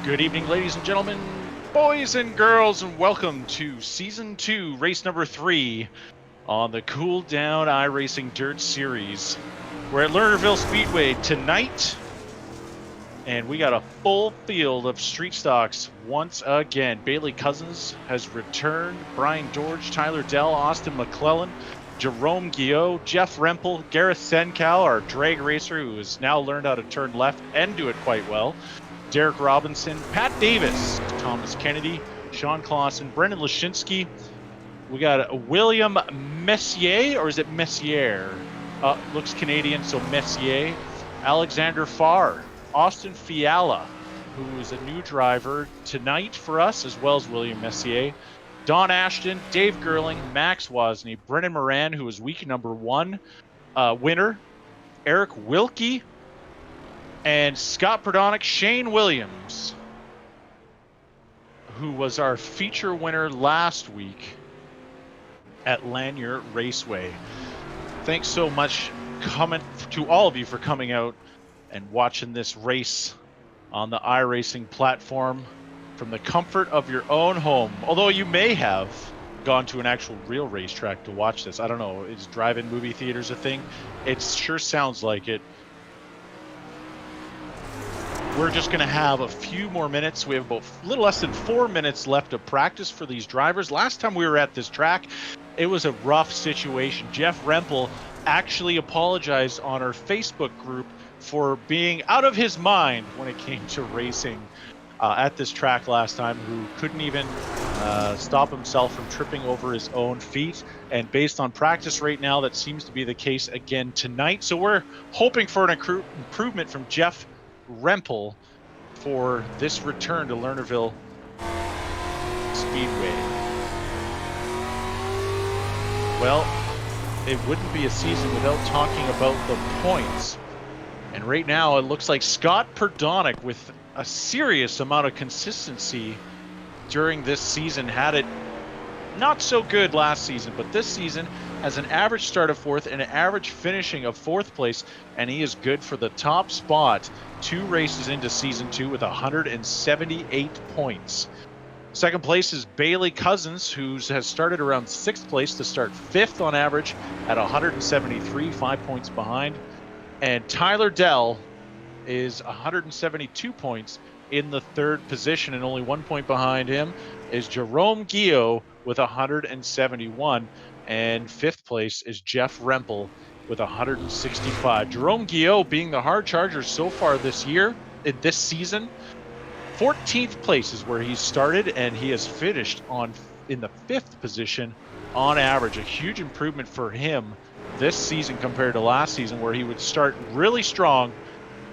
Good evening, ladies and gentlemen, boys and girls, and welcome to Season 2, race number 3 on the Cool Down iRacing Dirt Series. We're at Lernerville Speedway tonight, and we got a full field of street stocks once again. Bailey Cousins has returned, Brian Dorge, Tyler Dell, Austin McClellan, Jerome GUYOT, Jeff Rempel, Gareth Senkow, our drag racer who has now learned how to turn left and do it quite well, Derek Robinson, Pat Davis, Thomas Kennedy, Sean Clausen, Brendan Lashinsky. We got William Messier, or is it Messier? Looks Canadian, so Messier. Alexander Farr, Austin Fiala, who is a new driver tonight for us, as well as William Messier. Don Ashton, Dave Gerling, Max Wozni, Brennan Moran, who was week number 1 winner, Eric Wilkie, and Scott Perdonick, Shane Williams, who was our feature winner last week at Lanier Raceway. Thanks so much to all of you for coming out and watching this race on the iRacing platform from the comfort of your own home. Although you may have gone to an actual real racetrack to watch this. I don't know, is drive-in movie theaters a thing? It sure sounds like it. We're just going to have a few more minutes. We have about a little less than 4 minutes left of practice for these drivers. Last time we were at this track, it was a rough situation. Jeff Rempel actually apologized on our Facebook group for being out of his mind when it came to racing at this track last time, who couldn't even stop himself from tripping over his own feet. And based on practice right now, that seems to be the case again tonight. So we're hoping for an improvement from Jeff Rempel for this return to Lernerville Speedway. Well, it wouldn't be a season without talking about the points. And right now it looks like Scott Perdonick, with a serious amount of consistency during this season, had it not so good last season, but this season has an average start of 4th and an average finishing of 4th place, and he is good for the top spot 2 races into season 2 with 178 points. Second place is Bailey Cousins, who has started around 6th place to start 5th on average at 173, 5 points behind. And Tyler Dell is 172 points in the 3rd position, and only 1 point behind him is Jerome GUYOT with 171, and 5th place is Jeff Rempel with 165. Jerome GUYOT being the hard charger so far this year, in this season. 14th place is where he started, and he has finished in the 5th position on average. A huge improvement for him this season compared to last season, where he would start really strong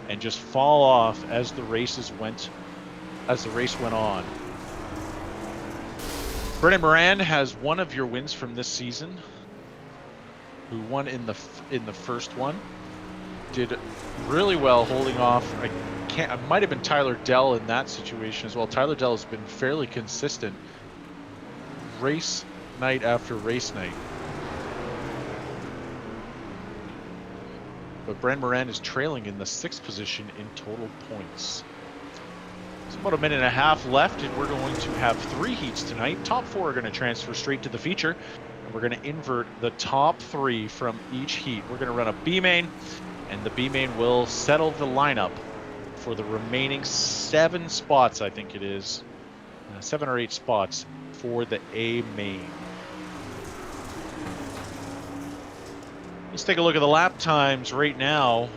and just fall off as the race went on. Brennan Moran has one of your wins from this season, who won in the first one. Did really well holding off. It might have been Tyler Dell in that situation as well. Tyler Dell has been fairly consistent race night after race night. But Brennan Moran is trailing in the 6th position in total points. It's about a minute and a half left, and we're going to have 3 heats tonight. Top 4 are going to transfer straight to the feature, and we're going to invert the top 3 from each heat. We're going to run a B main, and the B main will settle the lineup for the remaining 7 spots, I think it is. 7 or 8 spots for the A main. Let's take a look at the lap times right now.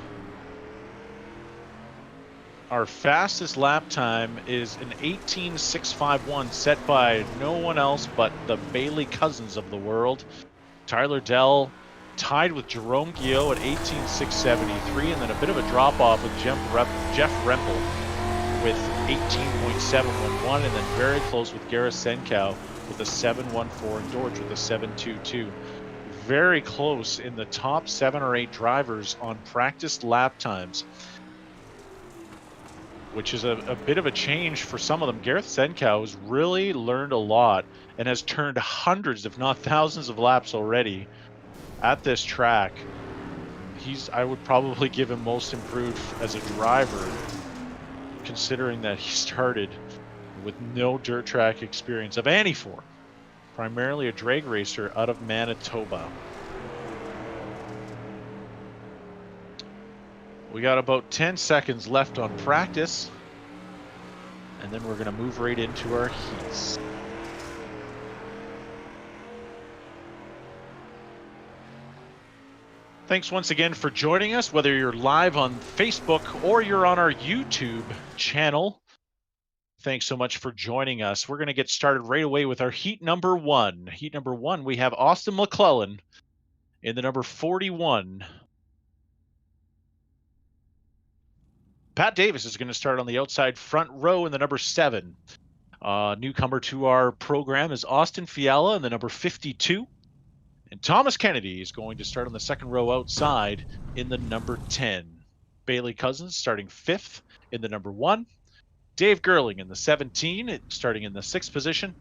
Our fastest lap time is an 18.651, set by no one else but the Bailey Cousins of the world. Tyler Dell tied with Jerome GUYOT at 18.673, and then a bit of a drop-off with Jeff Rempel with 18.711, and then very close with Gareth Senkow with a 7.14, and Dorge with a 7.22. Very close in the top 7 or 8 drivers on practice lap times, which is a bit of a change for some of them. Gareth Senkow has really learned a lot and has turned hundreds, if not thousands, of laps already at this track. I would probably give him most improved as a driver. considering that he started with no dirt track experience of any form. Primarily a drag racer out of Manitoba. We got about 10 seconds left on practice, and then we're going to move right into our heats. Thanks once again for joining us, whether you're live on Facebook or you're on our YouTube channel. Thanks so much for joining us. We're going to get started right away with our heat number 1. Heat number 1, we have Austin McClellan in the number 41. Pat Davis is going to start on the outside front row in the number 7. Newcomer to our program is Austin Fiala in the number 52. And Thomas Kennedy is going to start on the second row outside in the number 10. Bailey Cousins starting 5th in the number 1. Dave Gerling in the 17, starting in the 6th position.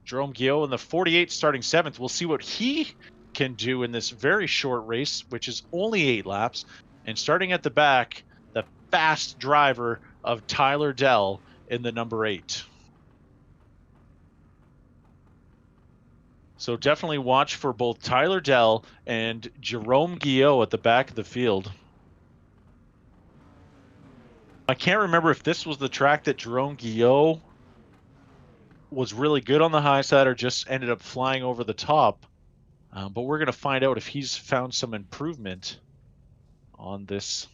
Jerome GUYOT in the 48, starting 7th. We'll see what he can do in this very short race, which is only 8 laps. And starting at the back, the fast driver of Tyler Dell in the number 8. So definitely watch for both Tyler Dell and Jerome GUYOT at the back of the field. I can't remember if this was the track that Jerome GUYOT was really good on the high side or just ended up flying over the top. But we're going to find out if he's found some improvement on this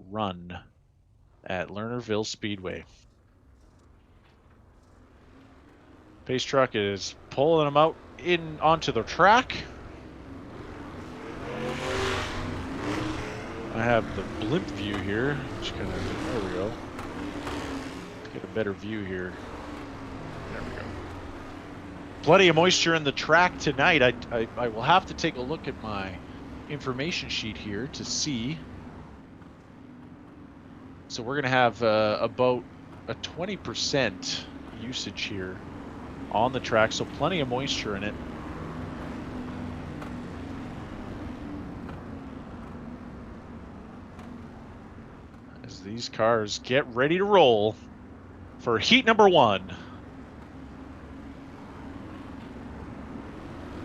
run at Lernerville Speedway. Pace truck is pulling him out onto the track. I have the blimp view here, which kind of, there we go. Let's get a better view here. There we go. Plenty of moisture in the track tonight. I will have to take a look at my information sheet here to see. So we're going to have about a 20% usage here on the track, so plenty of moisture in it. As these cars get ready to roll for heat number 1.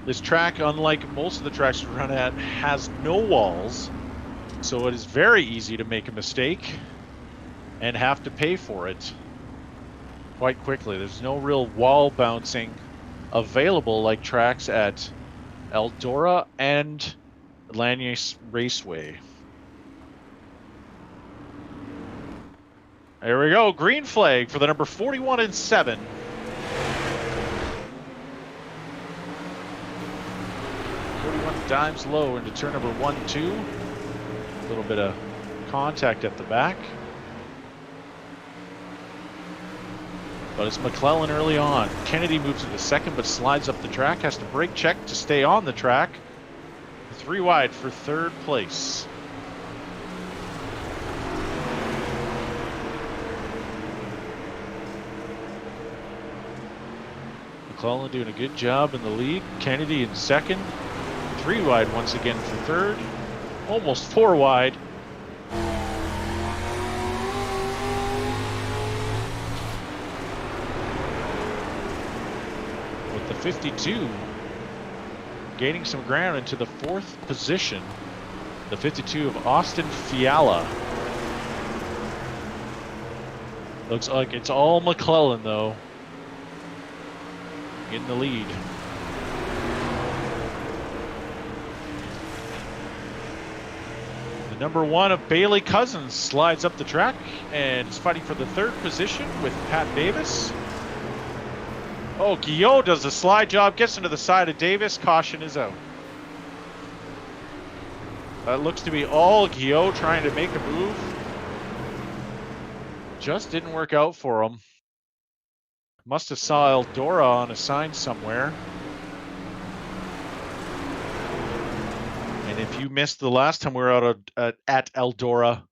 This track, unlike most of the tracks we run at, has no walls, so it is very easy to make a mistake and have to pay for it quite quickly. There's no real wall bouncing available like tracks at Eldora and Lanier Raceway. There we go, green flag for the number 41 and 7. Dimes low into turn number 1-2. A little bit of contact at the back. But it's McClellan early on. Kennedy moves into second, but slides up the track. Has to brake check to stay on the track. 3 wide for third place. McClellan doing a good job in the lead. Kennedy in second. 3 wide once again for third. Almost 4 wide. With the 52 gaining some ground into the 4th position. The 52 of Austin Fiala. Looks like it's all McClellan though in the lead. Number 1 of Bailey Cousins slides up the track and is fighting for the 3rd position with Pat Davis. Oh, GUYOT does a slide job, gets into the side of Davis. Caution is out. That looks to be all GUYOT trying to make a move. Just didn't work out for him. Must have saw Eldora on a sign somewhere. And if you missed the last time we were out at Eldora,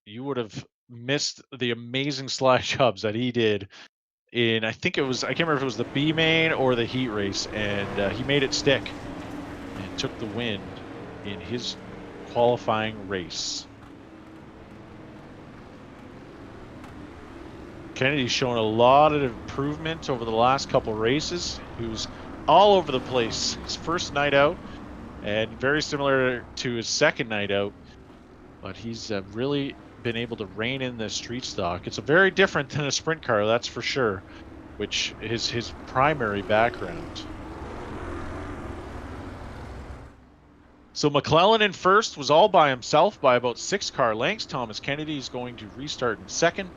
you would have missed the amazing slide jobs that he did in, I think it was, I can't remember if it was the B main or the heat race, and he made it stick and took the win in his qualifying race. Kennedy's shown a lot of improvement over the last couple races. He was all over the place his first night out, and very similar to his second night out. But he's really been able to rein in the street stock. It's a very different than a sprint car, that's for sure, which is his primary background. So McClellan in first was all by himself by about 6 car lengths. Thomas Kennedy is going to restart in second.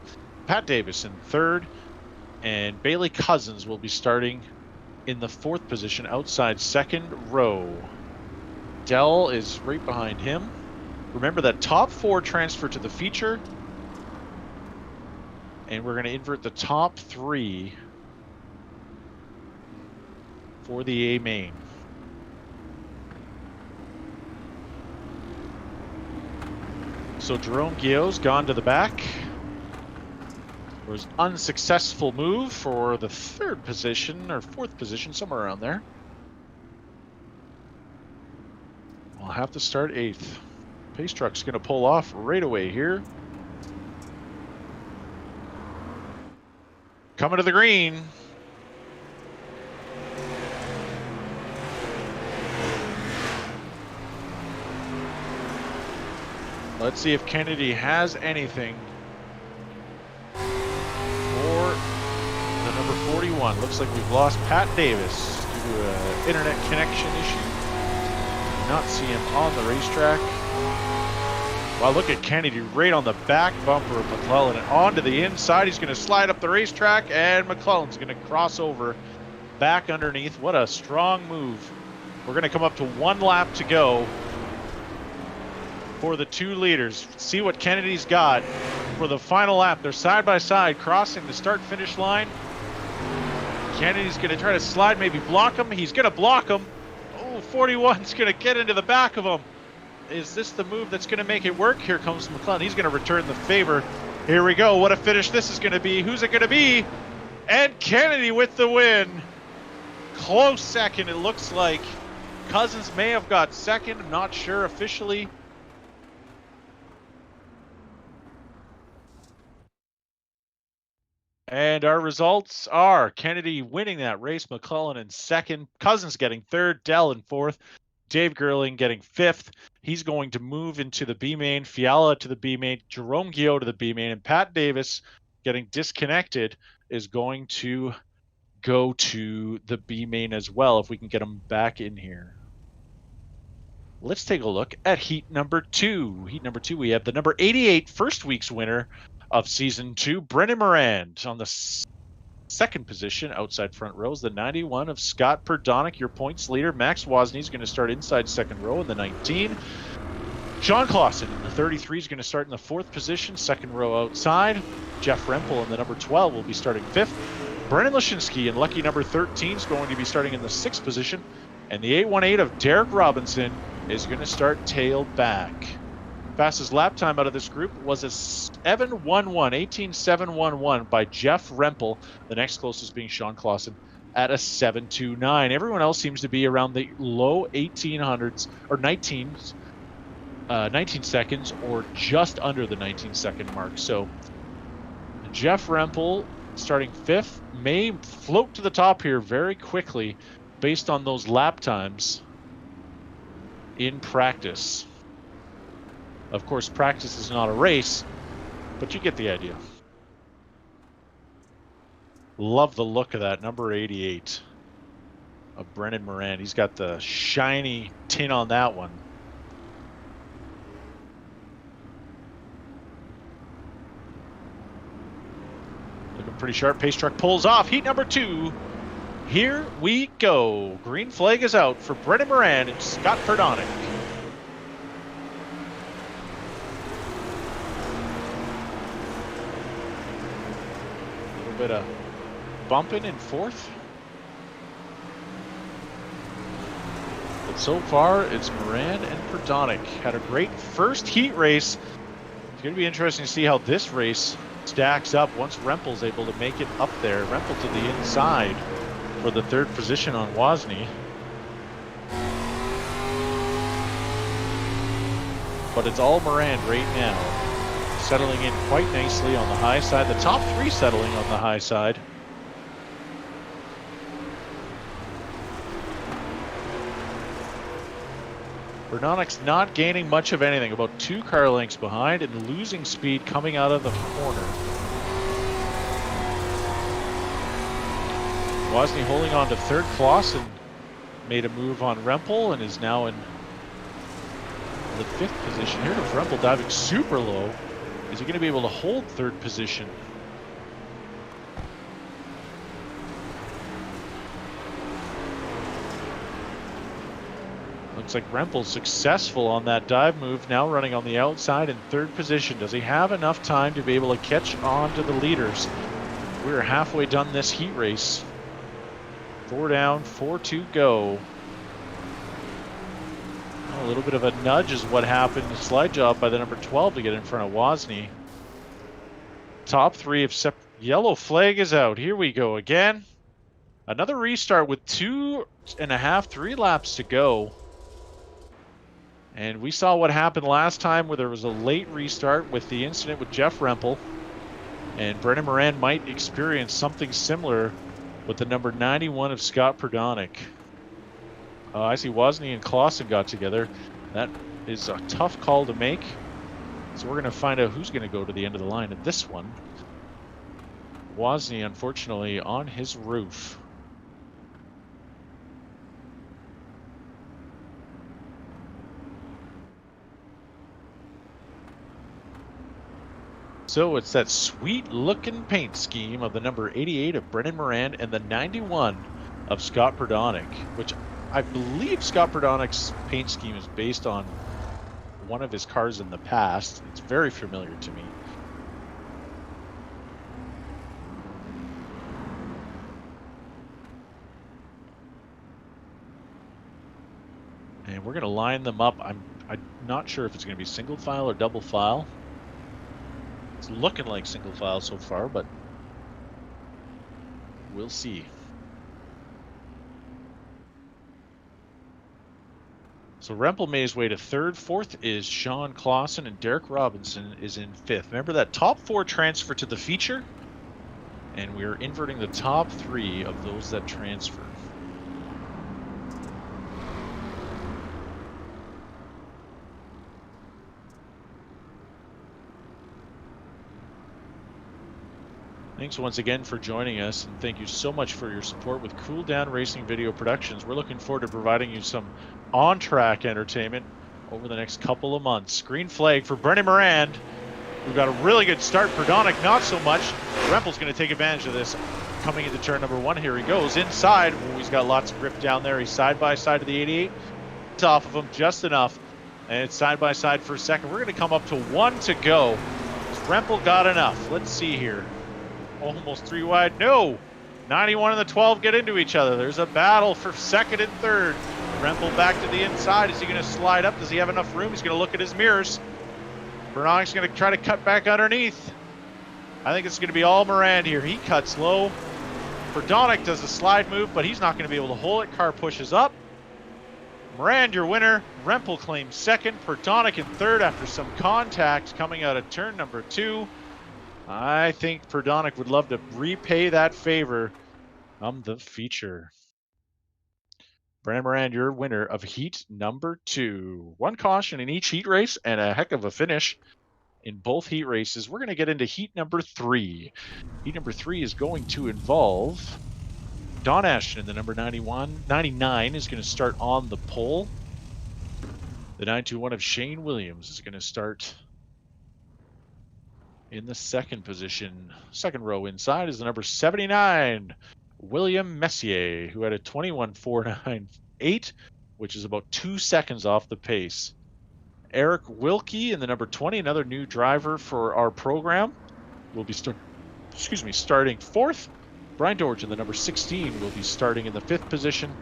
Pat Davis in third. And Bailey Cousins will be starting in the 4th position outside second row. Dell is right behind him. Remember that top 4 transfer to the feature. And we're going to invert the top 3 for the A main. So Jerome GUYOT's gone to the back. It was an unsuccessful move for the 3rd position or 4th position, somewhere around there. We'll have to start 8th. Pace truck's going to pull off right away here. Coming to the green. Let's see if Kennedy has anything for the number 41. Looks like we've lost Pat Davis due to an internet connection issue. Do not see him on the racetrack. Wow, look at Kennedy right on the back bumper of McClellan and onto the inside. He's going to slide up the racetrack, and McClellan's going to cross over back underneath. What a strong move. We're going to come up to 1 lap to go for the 2 leaders. See what Kennedy's got for the final lap. They're side by side crossing the start-finish line. Kennedy's going to try to slide, maybe block him. He's going to block him. Oh, 41's going to get into the back of him. Is this the move that's going to make it work? Here comes McClellan. He's going to return the favor. Here we go. What a finish this is going to be. Who's it going to be? And Kennedy with the win. Close second, it looks like. Cousins may have got second. I'm not sure officially. And our results are Kennedy winning that race, McClellan in second, Cousins getting third, Dell in fourth, Dave Gerling getting fifth. He's going to move into the B main, Fiala to the B main, Jerome GUYOT to the B main, and Pat Davis getting disconnected is going to go to the B main as well if we can get him back in here. Let's take a look at heat number 2. Heat number 2, we have the number 88 first week's winner of season 2, Brendan Morand. On the second position, outside front rows, the 91 of Scott Perdonick, your points leader. Max Wozni is going to start inside second row in the 19. Sean Clausen in the 33 is going to start in the 4th position, second row outside. Jeff Rempel in the number 12 will be starting 5th. Brennan Lashinsky in lucky number 13 is going to be starting in the 6th position. And the 818 of Derek Robinson is going to start tail back. Fastest lap time out of this group was a 18.711 by Jeff Rempel. The next closest being Sean Clausen at a 7.29. Everyone else seems to be around the low 1800s or 19 seconds or just under the 19-second mark. So Jeff Rempel starting 5th may float to the top here very quickly based on those lap times in practice. Of course, practice is not a race, but you get the idea. Love the look of that number 88 of Brendan Morand. He's got the shiny tin on that one. Looking pretty sharp. Pace truck pulls off. Heat number 2. Here we go. Green flag is out for Brendan Morand and Scott Perdonick. Bit of bumping in 4th, but so far it's Morand and Perdonick. Had a great first heat race. It's going to be interesting to see how this race stacks up once Rempel's able to make it up there. Rempel to the inside for the 3rd position on Wozni. But it's all Morand right now. settling in quite nicely on the high side. The top three settling on the high side. Bernonic's not gaining much of anything, about 2 car lengths behind and losing speed coming out of the corner. Wozni holding on to third. Clausen made a move on Rempel and is now in the 5th position here. With Rempel diving super low, is he going to be able to hold 3rd position? Looks like Rempel's successful on that dive move, now running on the outside in 3rd position. Does he have enough time to be able to catch on to the leaders? We're halfway done this heat race. 4 down, 4 to go. A little bit of a nudge is what happened. A slide job by the number 12 to get in front of Wozni. Top 3 have yellow flag is out. Here we go again. Another restart with 2.5, 3 laps to go. And we saw what happened last time where there was a late restart with the incident with Jeff Rempel. And Brennan Moran might experience something similar with the number 91 of Scott Perdonick. I see Wozni and Clausen got together. That is a tough call to make. So we're going to find out who's going to go to the end of the line in this one. Wozni, unfortunately, on his roof. So it's that sweet-looking paint scheme of the number 88 of Brennan Moran and the 91 of Scott Perdonick, which I believe Scott Perdonick's paint scheme is based on one of his cars in the past. It's very familiar to me. And we're going to line them up. I'm not sure if it's going to be single file or double file. It's looking like single file so far, but we'll see. So Rempel made his way to 3rd. 4th is Sean Clausen, and Derek Robinson is in 5th. Remember that top 4 transfer to the feature? And we're inverting the top 3 of those that transfer. Thanks once again for joining us, and thank you so much for your support with Cool Down Racing Video Productions. We're looking forward to providing you some on-track entertainment over the next couple of months. Green flag for Brennan Moran. We've got a really good start. Perdonick, not so much. Rempel's going to take advantage of this. Coming into turn number 1, here he goes. Inside, oh, he's got lots of grip down there. He's side by side to the 88. It's off of him just enough. And it's side by side for a second. We're going to come up to 1 to go. Rempel got enough. Let's see here. Almost 3 wide. No! 91 and the 12 get into each other. There's a battle for 2nd and 3rd. Rempel back to the inside. Is he going to slide up? Does he have enough room? He's going to look at his mirrors. Perdonick's going to try to cut back underneath. I think it's going to be all Moran here. He cuts low. Perdonick does a slide move, but he's not going to be able to hold it. Car pushes up. Moran, your winner. Rempel claims 2nd. Perdonick in 3rd after some contact coming out of turn number 2. I think Perdonick would love to repay that favor on the feature. Brennan Moran, your winner of heat number 2. 1 caution in each heat race and a heck of a finish in both heat races. We're going to get into heat number 3. Heat number 3 is going to involve Don Ashton. The number 99 is going to start on the pole. The 921 of Shane Williams is going to start in the 2nd position. 2nd row inside is the number 79, William Messier, who had a 21.498, which is about 2 seconds off the pace. Eric Wilkie in the number 20, another new driver for our program, will be starting 4th. Brian Dorge in the number 16 will be starting in the 5th position.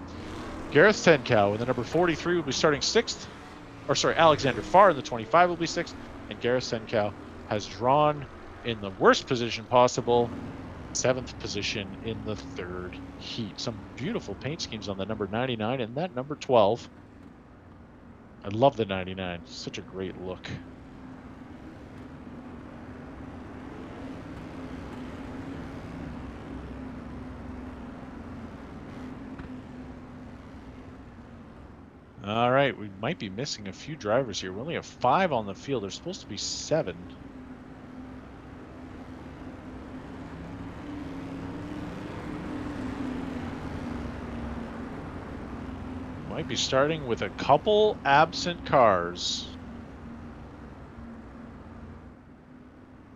Gareth Tenkow in the number 43 will be starting 6th. Or sorry, Alexander Farr in the 25 will be 6th. And Gareth Tenkow has drawn in the worst position possible, 7th position in the 3rd heat. Some beautiful paint schemes on the number 99 and that number 12. I love the 99. Such a great look. All right, we might be missing a few drivers here. We only have 5 on the field. There's supposed to be 7. Might be starting with a couple absent cars.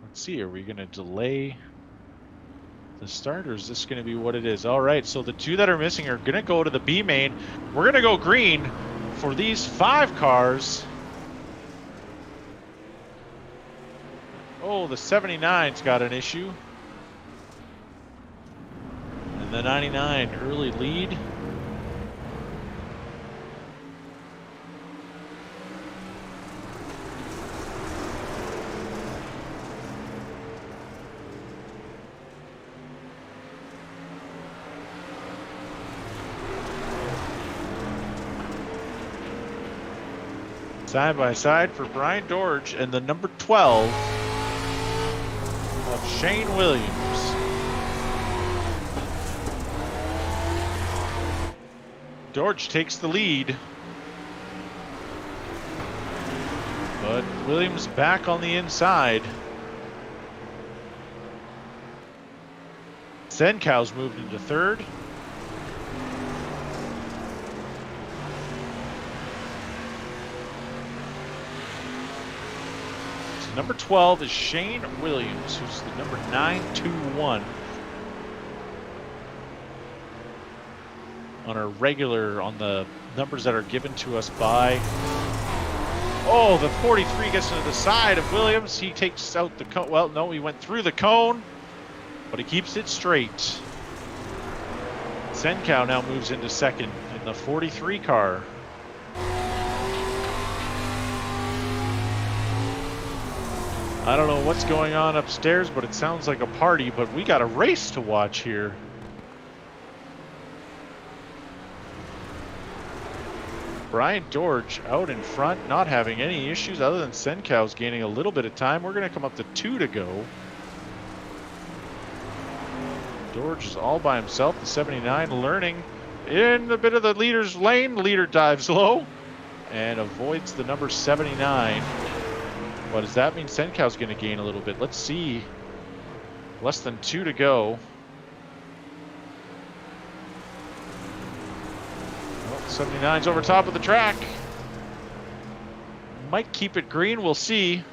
Let's see, are we going to delay the start, or is this going to be what it is? All right, so the 2 that are missing are going to go to the B main. We're going to go green for these 5 cars. Oh, the 79's got an issue. And the 99 early lead. Side by side for Brian Dorge and the number 12 of Shane Williams. Dorge takes the lead, but Williams back on the inside. Senkow's moved into 3rd. Number 12 is Shane Williams, who's the number 921 on our regular, on the numbers that are given to us by. Oh, the 43 gets into the side of Williams. He takes out the cone. Well, no, he went through the cone, but he keeps it straight. Senkow now moves into 2nd in the 43 car. I don't know what's going on upstairs, but it sounds like a party, but we got a race to watch here. Brian Dorge out in front, not having any issues other than Senkow's gaining a little bit of time. We're going to come up to 2 to go. Dorge is all by himself, the 79, learning in a bit of the leader's lane. The leader dives low and avoids the number 79. But does that mean Senkow's going to gain a little bit? Let's see. Less than 2 to go. Well, 79's over top of the track. Might keep it green. We'll see.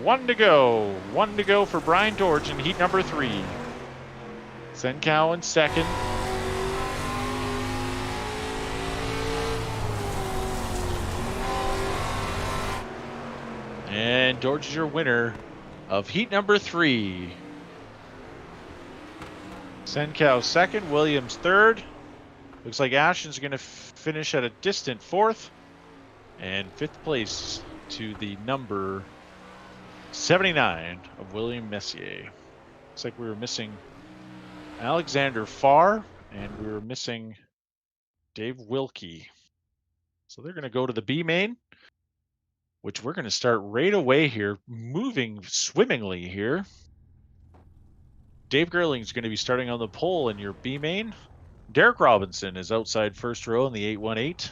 1 to go. 1 to go for Brian Dorge in heat number 3. Senkow in 2nd. And Dorge is your winner of heat number 3. Senkow 2nd, Williams 3rd. Looks like ASHTON's going to finish at a distant 4th. And 5th place to the number 79 of William Messier. Looks like we were missing Alexander Farr, and we were missing Dave Wilkie. So they're going to go to the B main, which we're going to start right away here, moving swimmingly here. Dave Gerling is going to be starting on the pole in your B main. Derek Robinson is outside 1st row in the 818.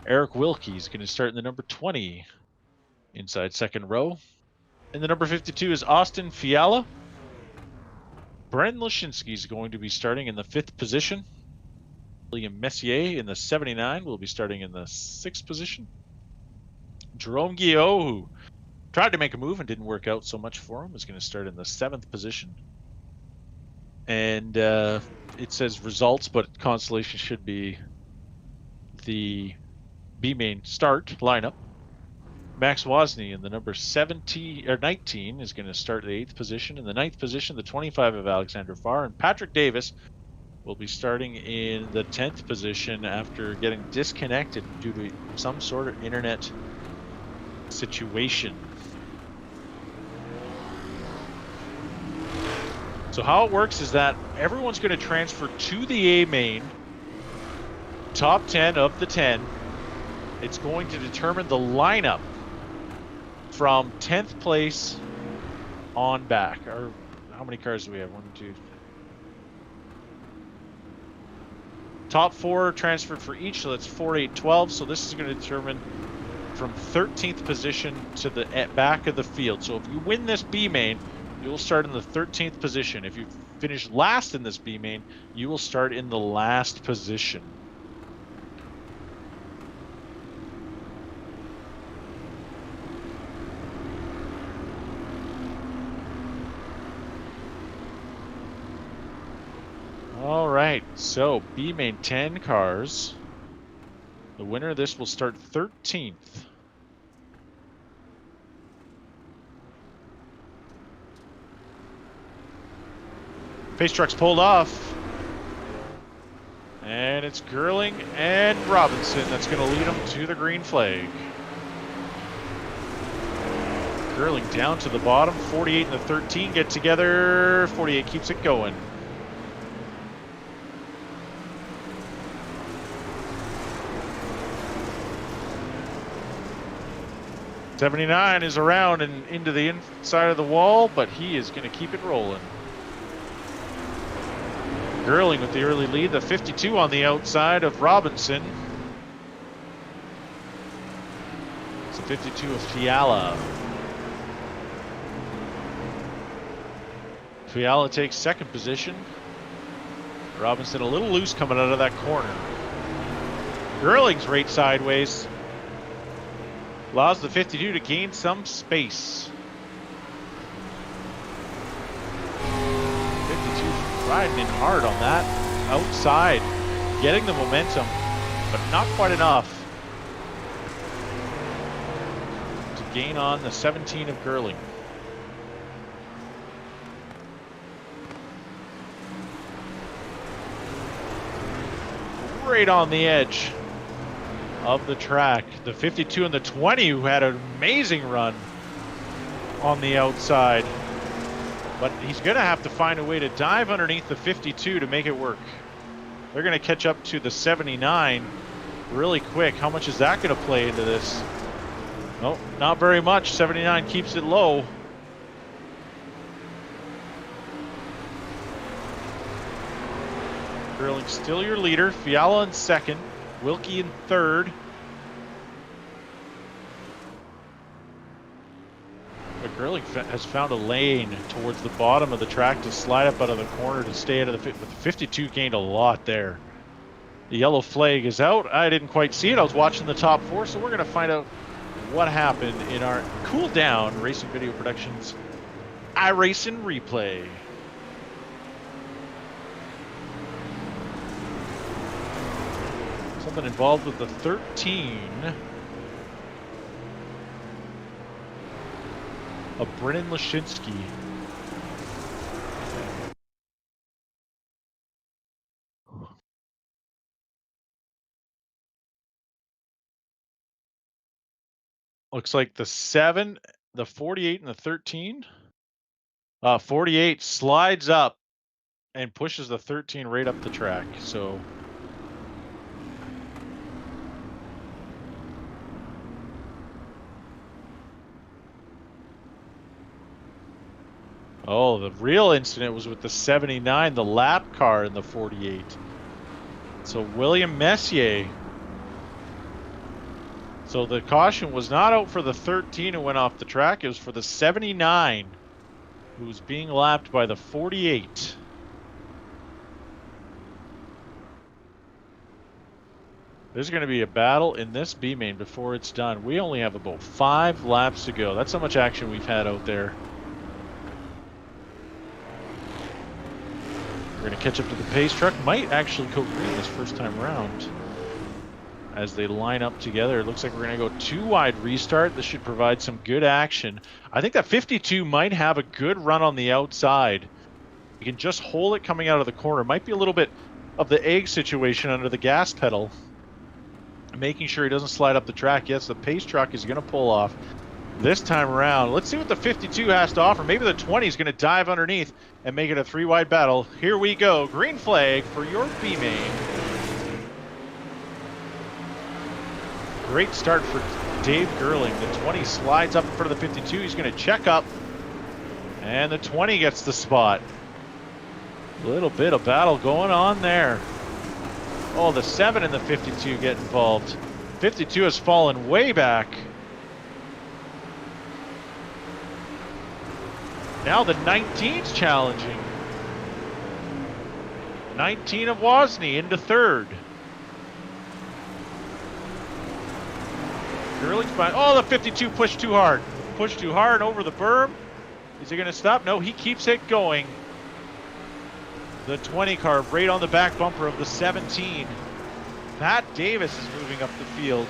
Eric Wilkie is going to start in the number 20 inside 2nd row. And the number 52 is Austin Fiala. Bren Lashinsky is going to be starting in the 5th position. William Messier in the 79 will be starting in the 6th position. Jerome GUYOT, who tried to make a move and didn't work out so much for him, is going to start in the 7th position. And it says results, but Constellation should be the B main start lineup. Max Wozni in the number 19 is going to start the 8th position. In the 9th position, the 25 of Alexander Farr. And Patrick Davis will be starting in the 10th position after getting disconnected due to some sort of internet situation. So how it works is that everyone's going to transfer to the A main, top 10 of the 10. It's going to determine the lineup from 10th place on back. Or how many cars do we have? 1, 2. Top 4 transferred for each, so that's 4, 8, 12. So this is going to determine from 13th position to the back of the field. So if you win this B main, you will start in the 13th position. If you finish last in this B main, you will start in the last position. All right, so B main 10 cars. The winner of this will start 13th. Pace truck's pulled off. And it's Gerling and Robinson that's going to lead them to the green flag. Gerling down to the bottom. 48 and the 13 get together. 48 keeps it going. '79 is around and into the inside of the wall, but he is going to keep it rolling. Gerling with the early lead, the 52 on the outside of Robinson. It's the 52 of Fiala. Fiala takes second position. Robinson a little loose coming out of that corner. Gerling's right sideways. Allows the 52 to gain some space. 52 riding in hard on that outside, getting the momentum, but not quite enough to gain on the 17 of Gerling. Right on the edge of the track. The 52 and the 20 who had an amazing run on the outside. But he's going to have to find a way to dive underneath the 52 to make it work. They're going to catch up to the 79 really quick. How much is that going to play into this? No, not very much. 79 keeps it low. Gerling still your leader. Fiala in second. Wilkie in third. But Gerling has found a lane towards the bottom of the track to slide up out of the corner to stay out of the 52 gained a lot there. The yellow flag is out. I didn't quite see it. I was watching the top 4, so we're going to find out what happened in our Cool Down Racing Video Productions iRacing replay. Something involved with the 13 of Brennan Lashinsky. Looks like the 7, the 48, and the 13. 48 slides up and pushes the 13 right up the track. So oh, the real incident was with the 79, the lap car in the 48. So William Messier. So the caution was not out for the 13 who went off the track. It was for the 79 who was being lapped by the 48. There's going to be a battle in this B main before it's done. We only have about 5 laps to go. That's how much action we've had out there. We're going to catch up to the pace truck. Might actually go green this first time around. As they line up together, it looks like we're going to go 2 wide restart. This should provide some good action. I think that 52 might have a good run on the outside. You can just hold it coming out of the corner. Might be a little bit of the egg situation under the gas pedal. Making sure he doesn't slide up the track. Yes, the pace truck is going to pull off this time around. Let's see what the 52 has to offer. Maybe the 20 is going to dive underneath and make it a 3-wide battle. Here we go. Green flag for your B main. Great start for Dave Gerling. The 20 slides up in front of the 52. He's going to check up. And the 20 gets the spot. A little bit of battle going on there. Oh, the 7 and the 52 get involved. 52 has fallen way back. Now the 19's challenging. 19 of Wozni into third. Girling's behind. Oh, the 52 pushed too hard. Pushed too hard over the berm. Is he going to stop? No, he keeps it going. The 20 car right on the back bumper of the 17. Pat Davis is moving up the field.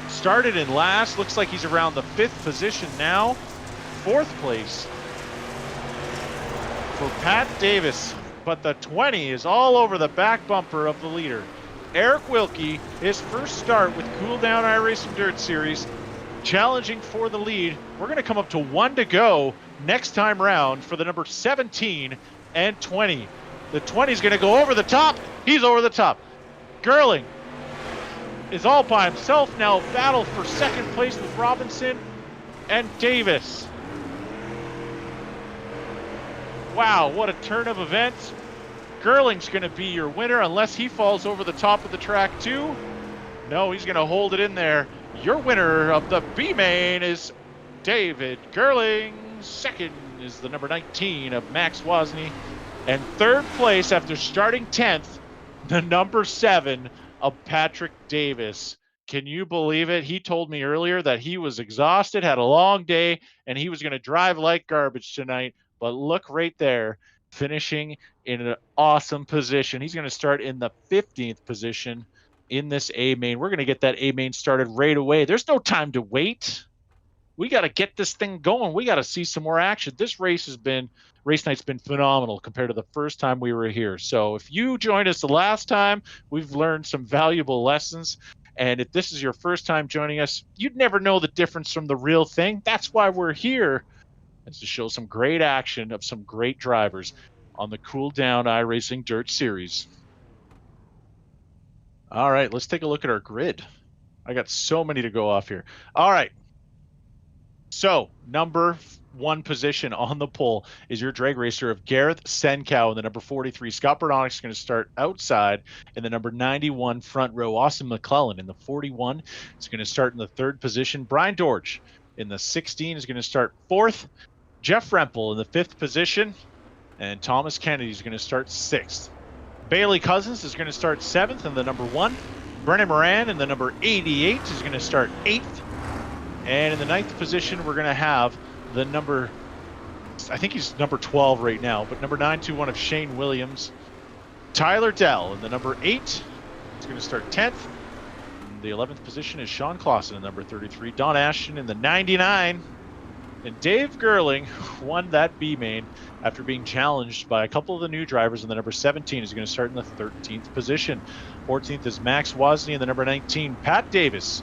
Started in last. Looks like he's around the 5th position now. 4th place for Pat Davis. But the 20 is all over the back bumper of the leader. Eric Wilkie, his first start with Cool Down iRacing Dirt Series, challenging for the lead. We're going to come up to 1 to go next time round for the number 17 and 20. The 20 is going to go over the top. He's over the top. Girling is all by himself now. Battle for second place with Robinson and Davis. Wow, what a turn of events. Girling's going to be your winner unless he falls over the top of the track too. No, he's going to hold it in there. Your winner of the B-Main is David Girling. Second is the number 19 of Max Wozni. And third place after starting 10th, the number 7 of Patrick Davis. Can you believe it? He told me earlier that he was exhausted, had a long day, and he was going to drive like garbage tonight. But look right there, finishing in an awesome position. He's going to start in the 15th position in this A-Main. We're going to get that A-Main started right away. There's no time to wait. We got to get this thing going. We got to see some more action. This race night's been phenomenal compared to the first time we were here. So if you joined us the last time, we've learned some valuable lessons. And if this is your first time joining us, you'd never know the difference from the real thing. That's why we're here. It's to show some great action of some great drivers on the Cool Down iRacing Dirt Series. All right, let's take a look at our grid. I got so many to go off here. All right. So, number 1 position on the pole is your drag racer of Gareth Senkow in the number 43. Scott Bernonic is going to start outside in the number 91 front row. Austin McClellan in the 41 is going to start in the 3rd position. Brian Dorch in the 16 is going to start 4th. Jeff Rempel in the 5th position. And Thomas Kennedy is going to start 6th. Bailey Cousins is going to start 7th in the number 1. Brennan Moran in the number 88 is going to start 8th. And in the 9th position, we're going to have the number, I think he's number 12 right now, but number 921 of Shane Williams. Tyler Dell in the number 8 is going to start 10th. In the 11th position is Sean Clausen in number 33. Don Ashton in the 99. And Dave Girling won that B-Main after being challenged by a couple of the new drivers, and the number 17 is going to start in the 13th position. 14th is Max Wozni in the number 19. Pat Davis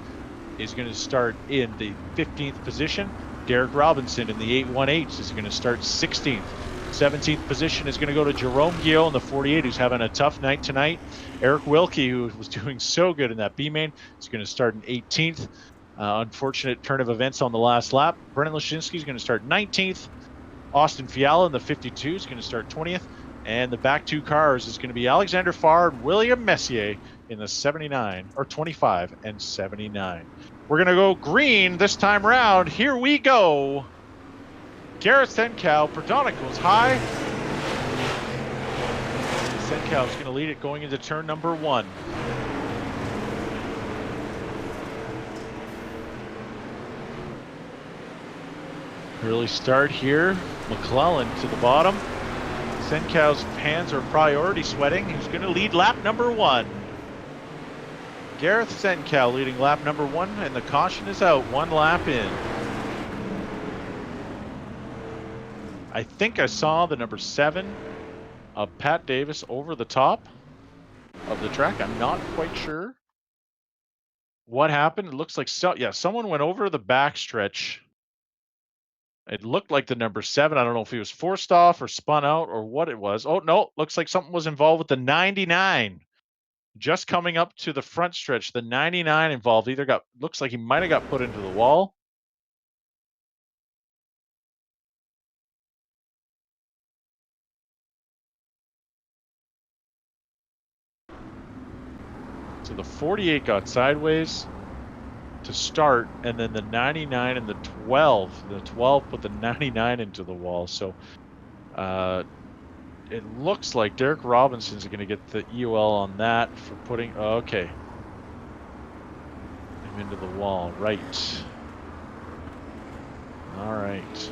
is going to start in the 15th position. Derek Robinson in the 818 is going to start 16th. 17th position is going to go to Jerome Guyot in the 48, who's having a tough night tonight. Eric Wilkie, who was doing so good in that B-Main, is going to start in 18th. Unfortunate turn of events on the last lap. Brennan Lashinsky is going to start 19th. Austin Fiala in the 52 is going to start 20th. And the back 2 cars is going to be Alexander Farr and William Messier in the 79, or 25 and 79. We're going to go green this time round. Here we go. Garrett Senkow. Perdonic goes high. Senkow is going to lead it going into turn number 1. Early start here. McClellan to the bottom. Senkow's hands are priority sweating. He's going to lead lap number 1. Gareth Senkow leading lap number 1, and the caution is out 1 lap in. I think I saw the number 7 of Pat Davis over the top of the track. I'm not quite sure what happened. It looks like someone went over the backstretch. It looked like the number 7. I don't know if he was forced off or spun out or what it was. Oh, no. Looks like something was involved with the 99. Just coming up to the front stretch, the 99 involved. Looks like he might have got put into the wall. So the 48 got sideways to start, and then the 99 and the 12. The 12 put the 99 into the wall. So it looks like Derek Robinson's going to get the EOL on that for putting, okay, him into the wall, right. All right.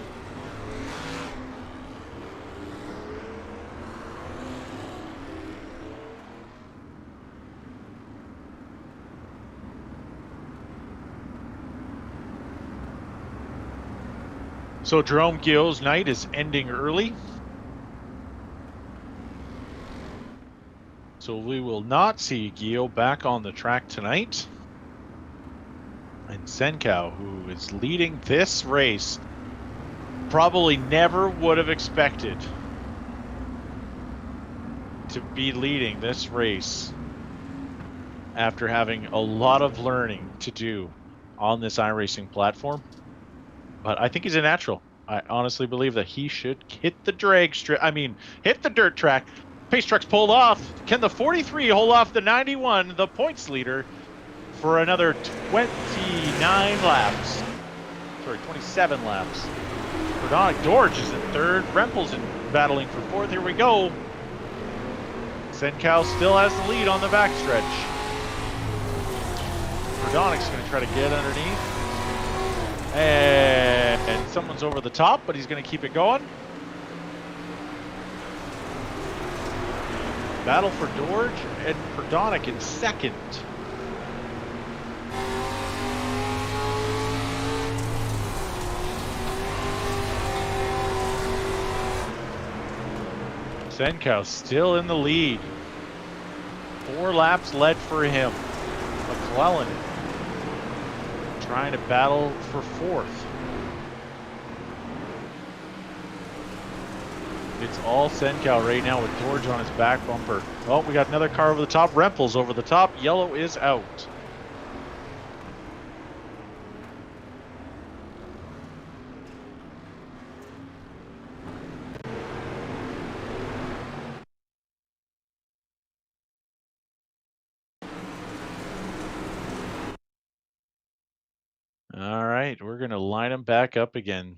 So Jerome Guillot's night is ending early. So we will not see Guillot back on the track tonight. And Senkow, who is leading this race, probably never would have expected to be leading this race after having a lot of learning to do on this iRacing platform. But I think he's a natural. I honestly believe that he should hit the drag strip. I mean, hit the dirt track. Pace truck's pulled off. Can the 43 hold off the 91, the points leader, for another 29 laps? Sorry, 27 laps. Verdonic Dorge is in third. Rempel's battling for fourth. Here we go. Senkow still has the lead on the backstretch. Verdonic's going to try to get underneath. And someone's over the top, but he's going to keep it going. Battle for Dorge and Verdonic in second. Senkow still in the lead. 4 laps led for him. McClellan trying to battle for fourth. It's all Senkow right now with Dorge on his back bumper. Oh, we got another car over the top. Rempel's over the top. Yellow is out. All right, we're going to line them back up again.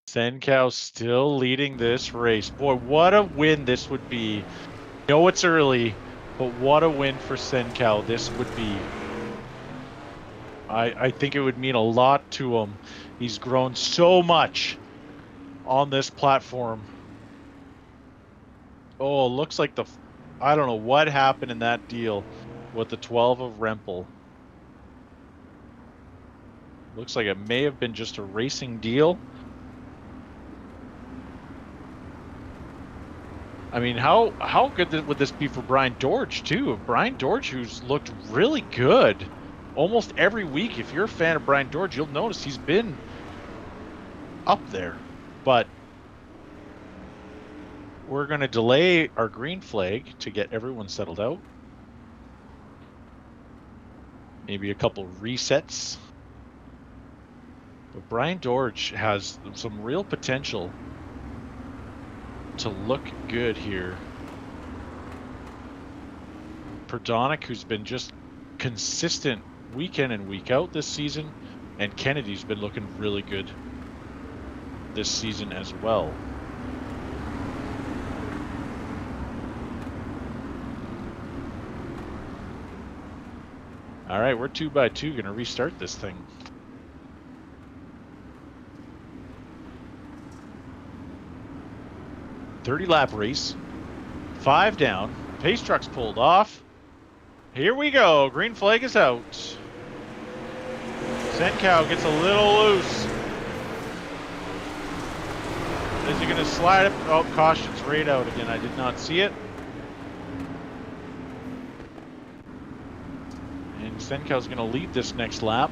Senkow still leading this race. Boy, what a win this would be. I know it's early, but what a win for Senkow this would be. I think it would mean a lot to him. He's grown so much on this platform. Oh, looks like I don't know what happened in that deal with the 12 of Rempel. Looks like it may have been just a racing deal. I mean, how good would this be for Brian Dorge, too? Brian Dorge, who's looked really good almost every week. If you're a fan of Brian Dorge, you'll notice he's been up there. But we're going to delay our green flag to get everyone settled out. Maybe a couple resets. But Brian Dorge has some real potential to look good here. Verdonic, who's been just consistent week in and week out this season, and Kennedy's been looking really good this season as well. All right, we're 2 by 2 going to restart this thing. .30-lap race, 5 down. Pace truck's pulled off. Here we go. Green flag is out. Senkow gets a little loose. Is he going to slide it? Oh, caution's right out again. I did not see it. And Senkow's going to lead this next lap.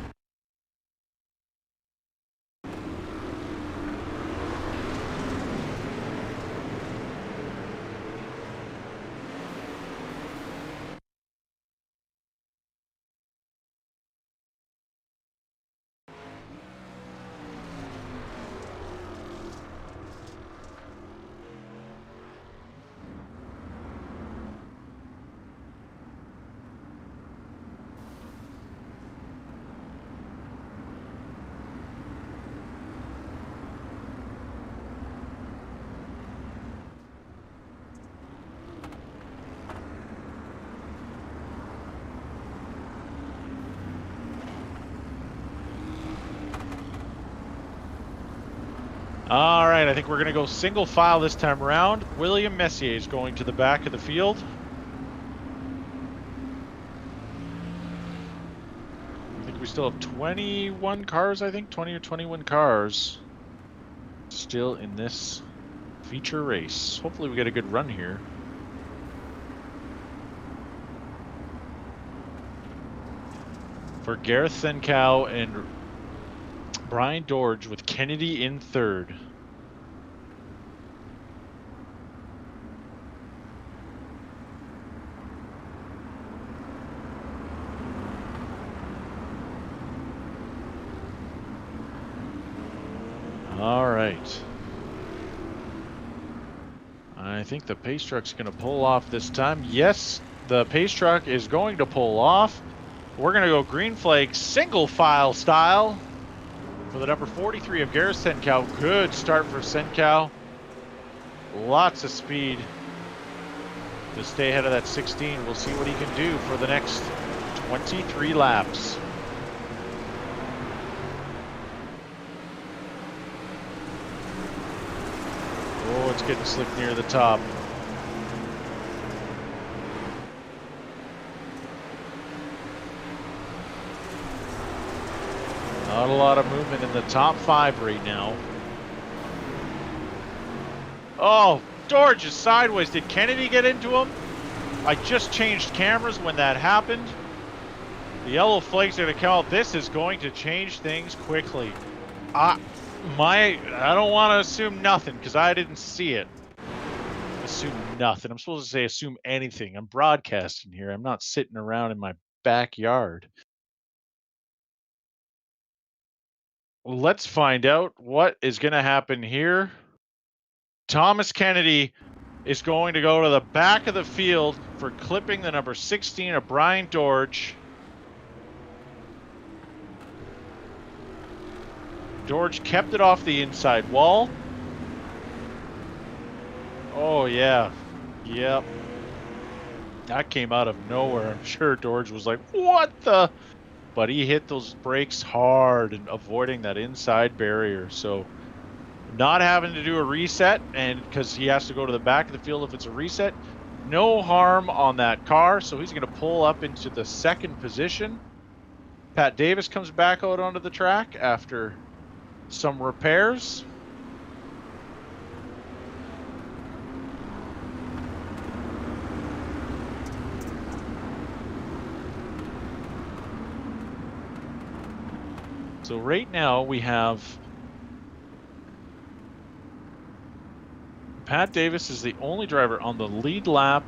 All right, I think we're going to go single file this time around. William Messier is going to the back of the field. I think we still have 21 cars, I think. 20 or 21 cars still in this feature race. Hopefully we get a good run here. For Gareth Senkow and Brian Dorge with Kennedy in third. All right. I think the pace truck's going to pull off this time. Yes, the pace truck is going to pull off. We're going to go green flag single file style for the number 43 of Gareth Senkow. Good start for Senkow. Lots of speed to stay ahead of that 16. We'll see what he can do for the next 23 laps. Oh, it's getting slick near the top. Not a lot of movement in the top 5 right now. Oh, Dorge is sideways. Did Kennedy get into him? I just changed cameras when that happened. The yellow flags are going to count. This is going to change things quickly. I don't want to assume nothing because I didn't see it. Assume nothing. I'm supposed to say assume anything. I'm broadcasting here. I'm not sitting around in my backyard. Let's find out what is going to happen here. Thomas Kennedy is going to go to the back of the field for clipping the number 16 of Brian Dorge. Dorge kept it off the inside wall. Oh, yeah. Yep. That came out of nowhere. I'm sure Dorge was like, what the? But he hit those brakes hard and avoiding that inside barrier. So not having to do a reset, and because he has to go to the back of the field if it's a reset, no harm on that car. So he's going to pull up into the second position. Pat Davis comes back out onto the track after some repairs. So right now we have Pat Davis is the only driver on the lead lap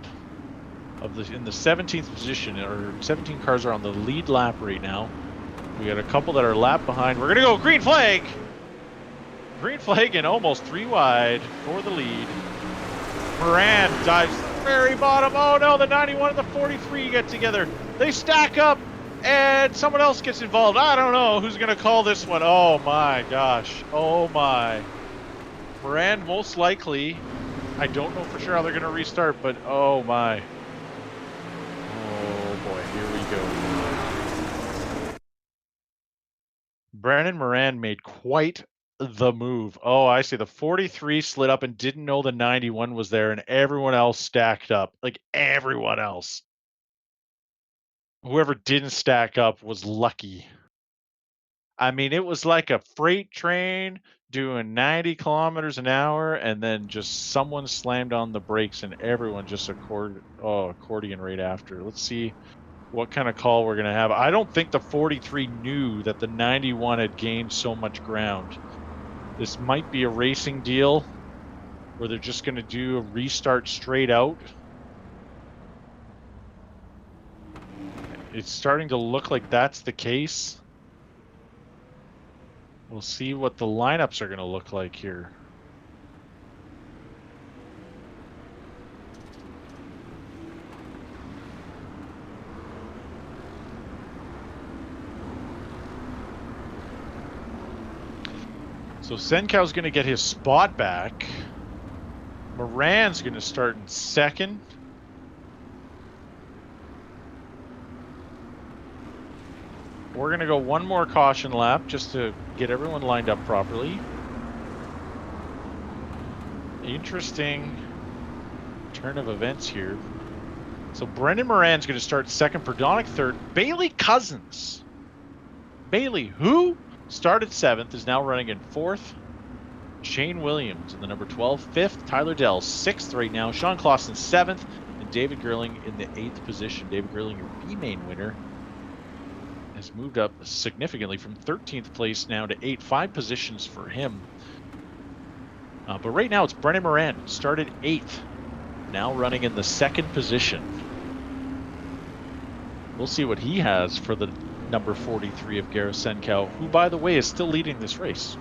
of in the 17th position, or 17 cars are on the lead lap right now. We got a couple that are a lap behind. We're gonna go green flag. Green flag and almost 3 wide for the lead. Moran dives to the very bottom. Oh no, the 91 and the 43 get together. They stack up and someone else gets involved. I don't know who's going to call this one. Oh my gosh. Oh my. Moran most likely. I don't know for sure how they're going to restart, but oh my. Oh boy, here we go. Brandon Moran made quite the move. Oh, I see. The 43 slid up and didn't know the 91 was there, and everyone else stacked up. Like everyone else. Whoever didn't stack up was lucky. I mean, it was like a freight train doing 90 kilometers an hour, and then just someone slammed on the brakes and everyone just accordion right after. Let's see what kind of call we're going to have. I don't think the 43 knew that the 91 had gained so much ground. This might be a racing deal where they're just going to do a restart straight out. It's starting to look like that's the case. We'll see what the lineups are going to look like here. So Senkow's going to get his spot back. Moran's going to start in second. We're going to go one more caution lap just to get everyone lined up properly. interesting turn of events here. So Brendan Moran's going to start second, Perdonic third. Bailey Cousins. Bailey, who started seventh, is now running in fourth. Shane Williams in the number 12, fifth. Tyler Dell, sixth right now. Sean Clausen, seventh. And David Gerling in the eighth position. David Gerling, your B-main winner, has moved up significantly from 13th place now to 8th. 5 positions for him. But right now it's Brendan Moran, started 8th, now running in the second position. We'll see what he has for the number 43 of Gareth Senkow, who, by the way, is still leading this race,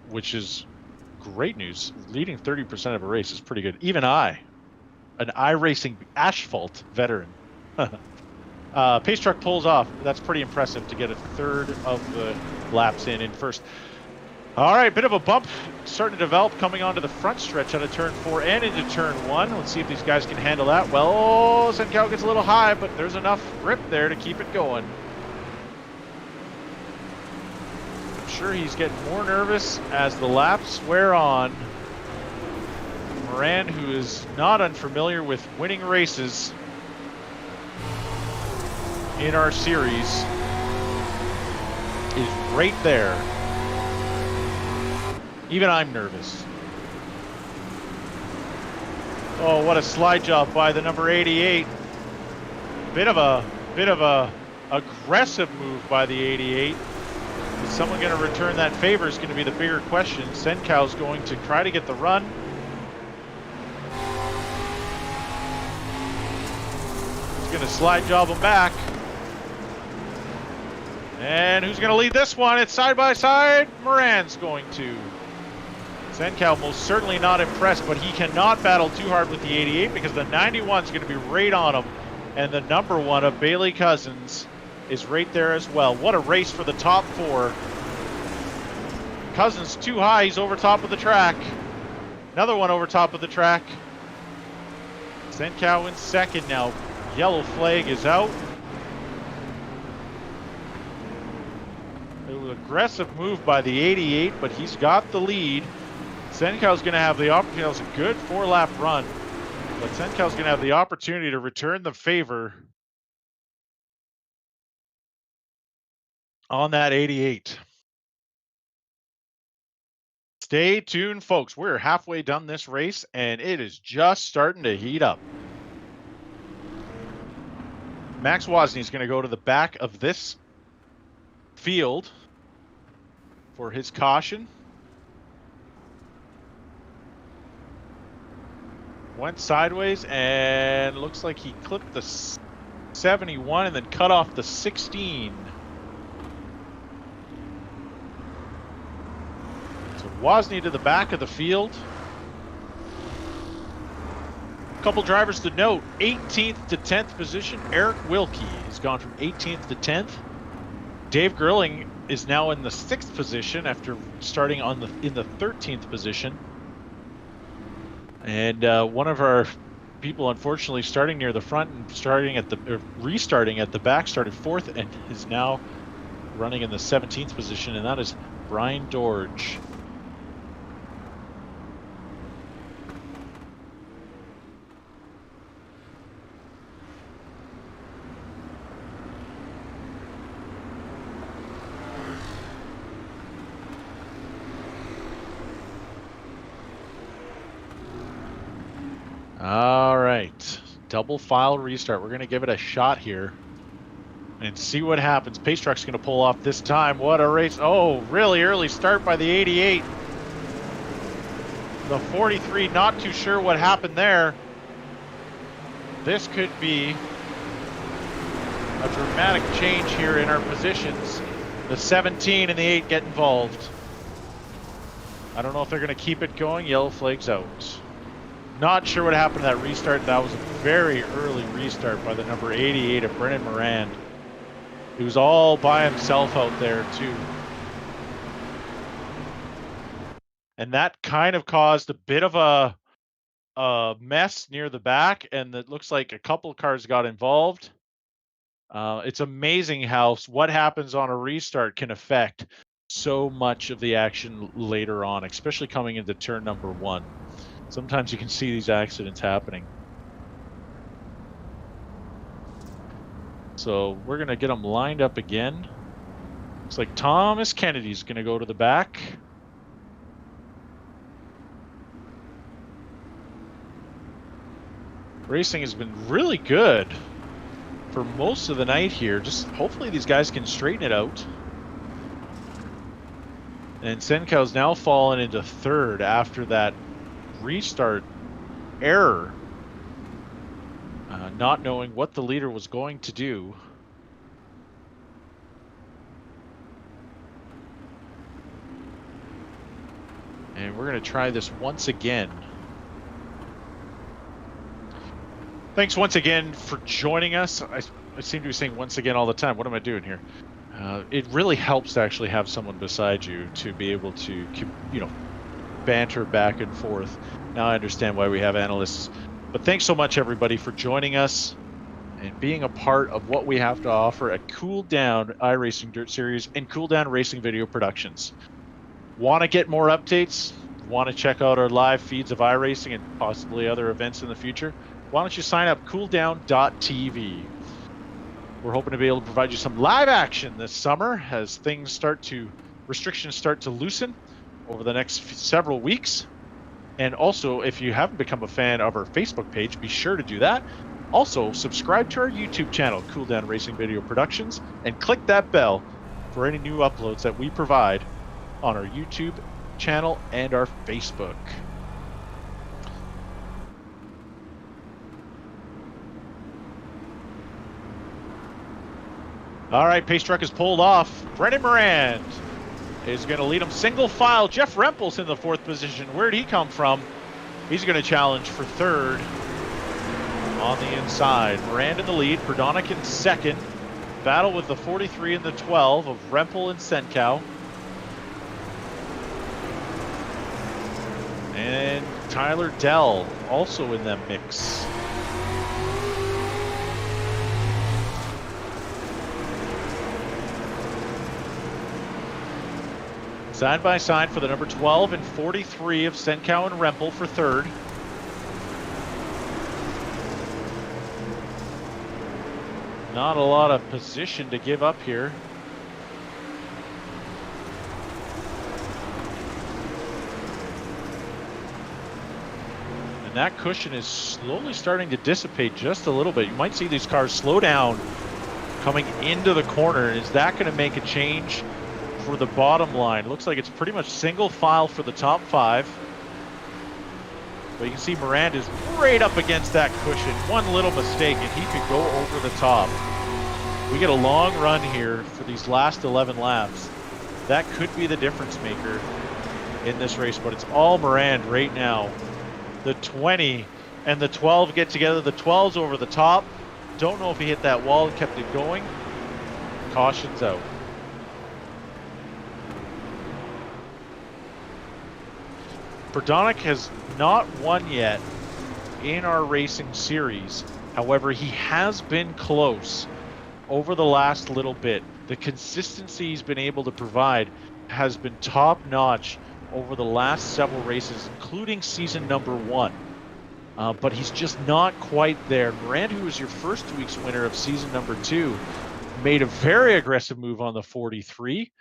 which is great news. Leading 30% of a race is pretty good. Even I, an iRacing asphalt veteran, pace truck pulls off. That's pretty impressive to get a third of the laps in first. All right, bit of a bump starting to develop coming onto the front stretch out of turn 4 and into turn 1. Let's see if these guys can handle that. Well, Senkow gets a little high, but there's enough grip there to keep it going. I'm sure he's getting more nervous as the laps wear on. Moran, who is not unfamiliar with winning races in our series, is right there. Even I'm nervous. Oh, what a slide job by the number 88. Bit of a aggressive move by the 88. Is someone going to return that favor is going to be the bigger question. Senkow's going to try to get the run. He's going to slide job him back. And who's going to lead this one? It's side by side. Moran's going to. Senkow most certainly not impressed, but he cannot battle too hard with the 88 because the 91 is going to be right on him. And the number 1 of Bailey Cousins is right there as well. What a race for the top 4. Cousins too high, he's over top of the track. Another one over top of the track. Senkow in second now. Yellow flag is out. It was an aggressive move by the 88, but he's got the lead. Senkow's going to have the opportunity. That was a good 4-lap run, but Senkow's going to have the opportunity to return the favor on that 88. Stay tuned, folks. We're halfway done this race, and it is just starting to heat up. Max Wozni is going to go to the back of this field for his caution. Went sideways and looks like he clipped the 71 and then cut off the 16. So Wozni to the back of the field. A couple drivers to note: 18th to 10th position, Eric Wilkie has gone from 18th to 10th. Dave Gerling is now in the 6th position after starting in the 13th position. And one of our people, unfortunately, starting near the front and restarting at the back, started 4th and is now running in the 17th position, and that is Brian Dorge. All right, double file restart. We're going to give it a shot here and see what happens. Pace truck's going to pull off this time. What a race. Oh, really early start by the 88. The 43, not too sure what happened there. This could be a dramatic change here in our positions. The 17 and the 8 get involved. I don't know if they're going to keep it going. Yellow flag's out. Not sure what happened to that restart. That was a very early restart by the number 88 of Brendan Moran. He was all by himself out there too. And that kind of caused a bit of a mess near the back, and it looks like a couple of cars got involved. It's amazing how what happens on a restart can affect so much of the action later on, especially coming into turn number 1. Sometimes you can see these accidents happening. So we're going to get them lined up again. Looks like Thomas Kennedy's going to go to the back. Racing has been really good for most of the night here. Just hopefully these guys can straighten it out. And Senkow's now fallen into third after that restart error. Not knowing what the leader was going to do. And we're going to try this once again. Thanks once again for joining us. I seem to be saying once again all the time. What am I doing here? It really helps to actually have someone beside you to be able to, banter back and forth. Now I understand why we have analysts. But thanks so much, everybody, for joining us and being a part of what we have to offer at Cool Down iRacing Dirt Series and Cool Down Racing Video Productions. Want to get more updates? Want to check out our live feeds of iRacing and possibly other events in the future? Why don't you sign up cooldown.tv. We're hoping to be able to provide you some live action this summer as restrictions start to loosen over the next several weeks. And also, if you haven't become a fan of our Facebook page, be sure to do that. Also, subscribe to our YouTube channel, Cool Down Racing Video Productions, and click that bell for any new uploads that we provide on our YouTube channel and our Facebook. All right, pace truck is pulled off. Brennan Morand is going to lead him single file. Jeff Rempel's in the 4th position. Where'd he come from? He's going to challenge for 3rd on the inside. Morand in the lead, Perdonic in 2nd. Battle with the 43 and the 12 of Rempel and Senkow. And Tyler Dell also in that mix. Side by side for the number 12 and 43 of Senkow and Rempel for 3rd. Not a lot of position to give up here. And that cushion is slowly starting to dissipate just a little bit. You might see these cars slow down coming into the corner. Is that going to make a change for the bottom line? Looks like it's pretty much single file for the top 5. But you can see Morand is right up against that cushion. One little mistake and he could go over the top. We get a long run here for these last 11 laps. That could be the difference maker in this race, but it's all Morand right now. The 20 and the 12 get together. The 12's over the top. Don't know if he hit that wall and kept it going. Caution's out. Perdonic has not won yet in our racing series. However, he has been close over the last little bit. The consistency he's been able to provide has been top-notch over the last several races, including season number 1. But he's just not quite there. Morand, who was your first week's winner of season number 2, made a very aggressive move on the 43.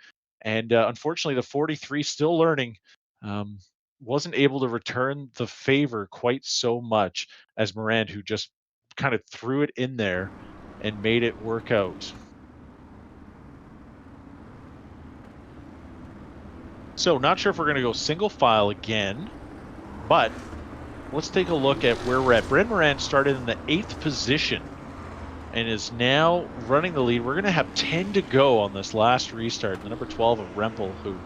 And unfortunately, the 43 still learning. Wasn't able to return the favor quite so much as Morand, who just kind of threw it in there and made it work out. So not sure if we're going to go single file again, but let's take a look at where we're at. Brennan Morand started in the 8th position and is now running the lead. We're going to have 10 to go on this last restart. The number 12 of Rempel, who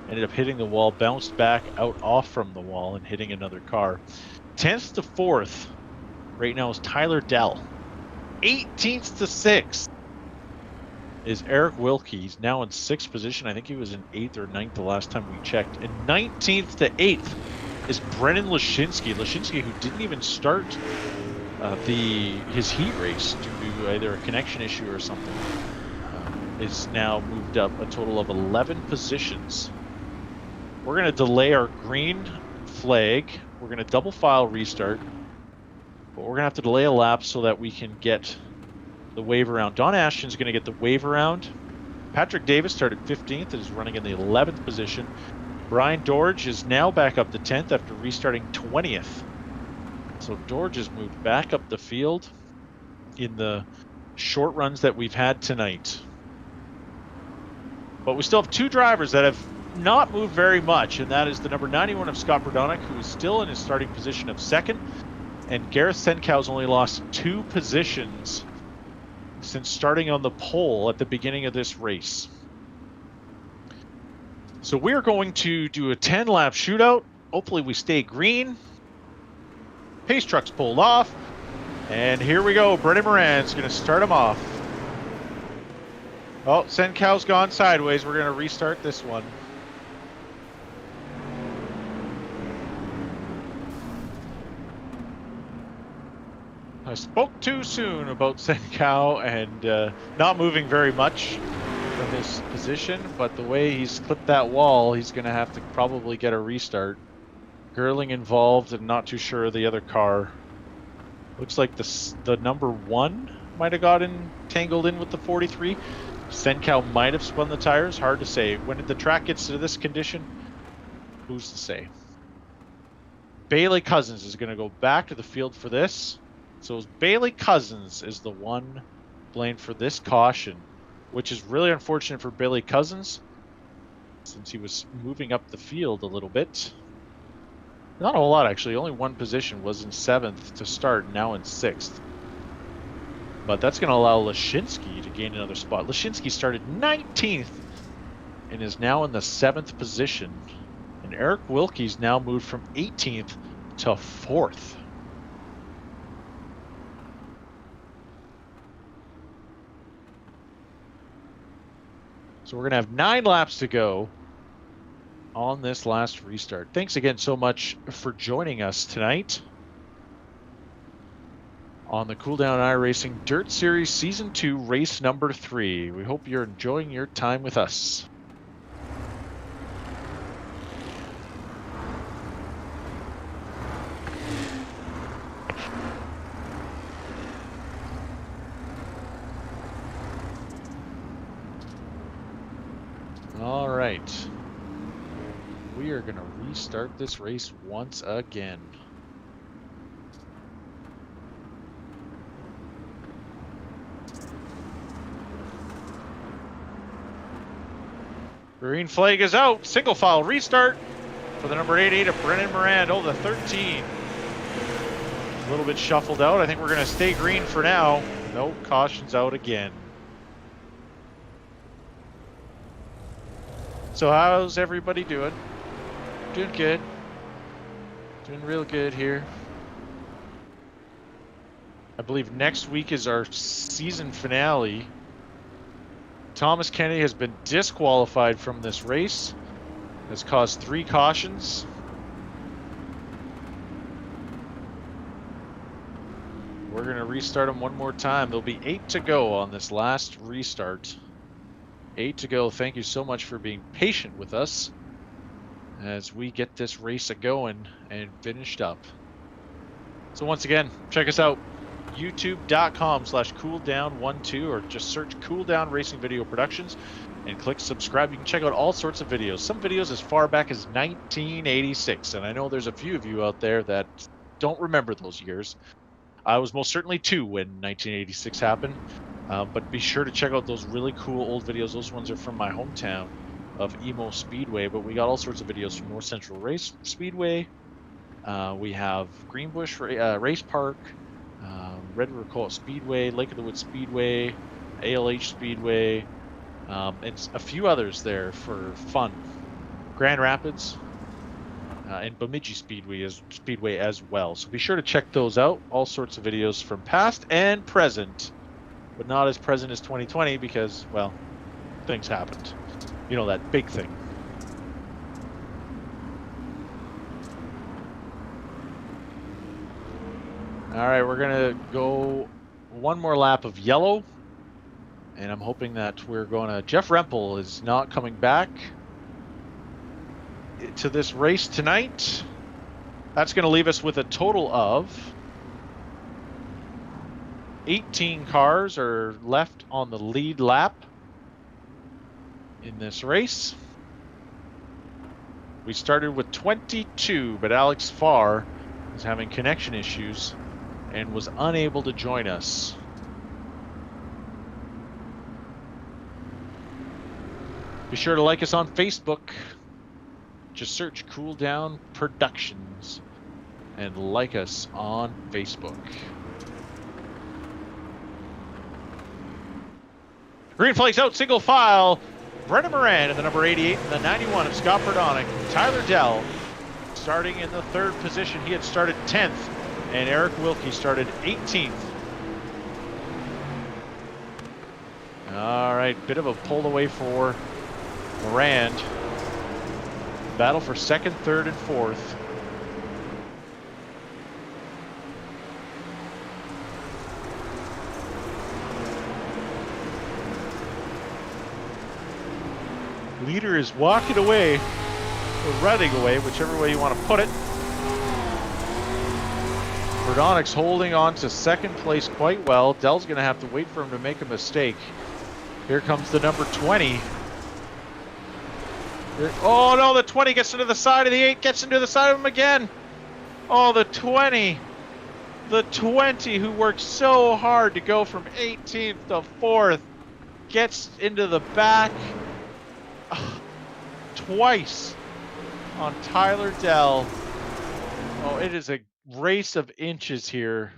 ended up hitting the wall, bounced back out off from the wall and hitting another car. 10th to 4th right now is Tyler Dell. 18th to 6th is Eric Wilkie. He's now in 6th position. I think he was in 8th or 9th the last time we checked. And 19th to 8th is Brennan Lashinsky. Lashinsky, who didn't even start his heat race due to either a connection issue or something. is now moved up a total of 11 positions. We're going to delay our green flag. We're going to double file restart. But we're going to have to delay a lap so that we can get the wave around. Don Ashton's going to get the wave around. Patrick Davis started 15th and is running in the 11th position. Brian Dorge is now back up to 10th after restarting 20th. So Dorge has moved back up the field in the short runs that we've had tonight. But we still have two drivers that have not moved very much, and that is the number 91 of Scott Brodonick, who is still in his starting position of second, and Gareth Senkow's only lost 2 positions since starting on the pole at the beginning of this race. So we're going to do a 10-lap shootout. Hopefully we stay green. Pace truck's pulled off, and here we go. Brennan Moran's going to start him off. Oh, Senkow's gone sideways. We're going to restart this one. I spoke too soon about Senkow and not moving very much from his position, but the way he's clipped that wall, he's going to have to probably get a restart. Gerling involved and not too sure of the other car. Looks like the number 1 might have gotten tangled in with the 43. Senkow might have spun the tires. Hard to say. When the track gets to this condition, who's to say? Bailey Cousins is going to go back to the field for this. So Bailey Cousins is the one blamed for this caution, which is really unfortunate for Bailey Cousins since he was moving up the field a little bit. Not a whole lot, actually. Only 1 position, was in 7th to start, now in 6th. But that's going to allow Lashinsky to gain another spot. Lashinsky started 19th and is now in the 7th position. And Eric Wilkie's now moved from 18th to 4th. So we're going to have 9 laps to go on this last restart. Thanks again so much for joining us tonight on the Cool Down iRacing Dirt Series Season 2, race number 3. We hope you're enjoying your time with us. All right. We are going to restart this race once again. Green flag is out. Single file restart for the number 88 of Brennan Moran. Oh, the 13. A little bit shuffled out. I think we're going to stay green for now. No, caution's out again. So how's everybody doing? Doing good. Doing real good here. I believe next week is our season finale. Thomas Kennedy has been disqualified from this race. Has caused 3 cautions. We're going to restart him one more time. There'll be 8 to go on this last restart. 8 to go. Thank you so much for being patient with us as we get this race a-going and finished up. So once again, check us out. youtube.com/cooldown12 or just search Cool Down Racing Video Productions and click subscribe. You can check out all sorts of videos. Some videos as far back as 1986, and I know there's a few of you out there that don't remember those years. I was most certainly 2 when 1986 happened, but be sure to check out those really cool old videos. Those ones are from my hometown of Emo Speedway, but we got all sorts of videos from North Central Race Speedway. We have Greenbush Race Park, Red River Coal Speedway, Lake of the Woods Speedway, ALH Speedway, and a few others there for fun. Grand Rapids, and Bemidji Speedway as well. So be sure to check those out. All sorts of videos from past and present, but not as present as 2020 because, well, things happened. You know, that big thing. All right, we're going to go one more lap of yellow, And I'm hoping that we're going to... Jeff Rempel is not coming back to this race tonight. That's going to leave us with a total of 18 cars are left on the lead lap in this race. We started with 22, but Alex Farr is having connection issues and was unable to join us. Be sure to like us on Facebook. Just search Cool Down Productions and like us on Facebook. Green flag's out, single file. Brennan Moran in the number 88 and the 91 of Scott Perdonic. Tyler Dell starting in the 3rd position. He had started 10th, and Eric Wilkie started 18th. All right, bit of a pull away for Moran. Battle for 2nd, 3rd, and 4th. Leader is walking away, or running away, whichever way you want to put it. Verdonic's holding on to 2nd place quite well. Dell's going to have to wait for him to make a mistake. Here comes the number 20. Oh no, the 20 gets into the side of the 8, gets into the side of him again. Oh, the 20. The 20 who worked so hard to go from 18th to 4th gets into the back. Twice on Tyler Dell. Oh, it is a race of inches here.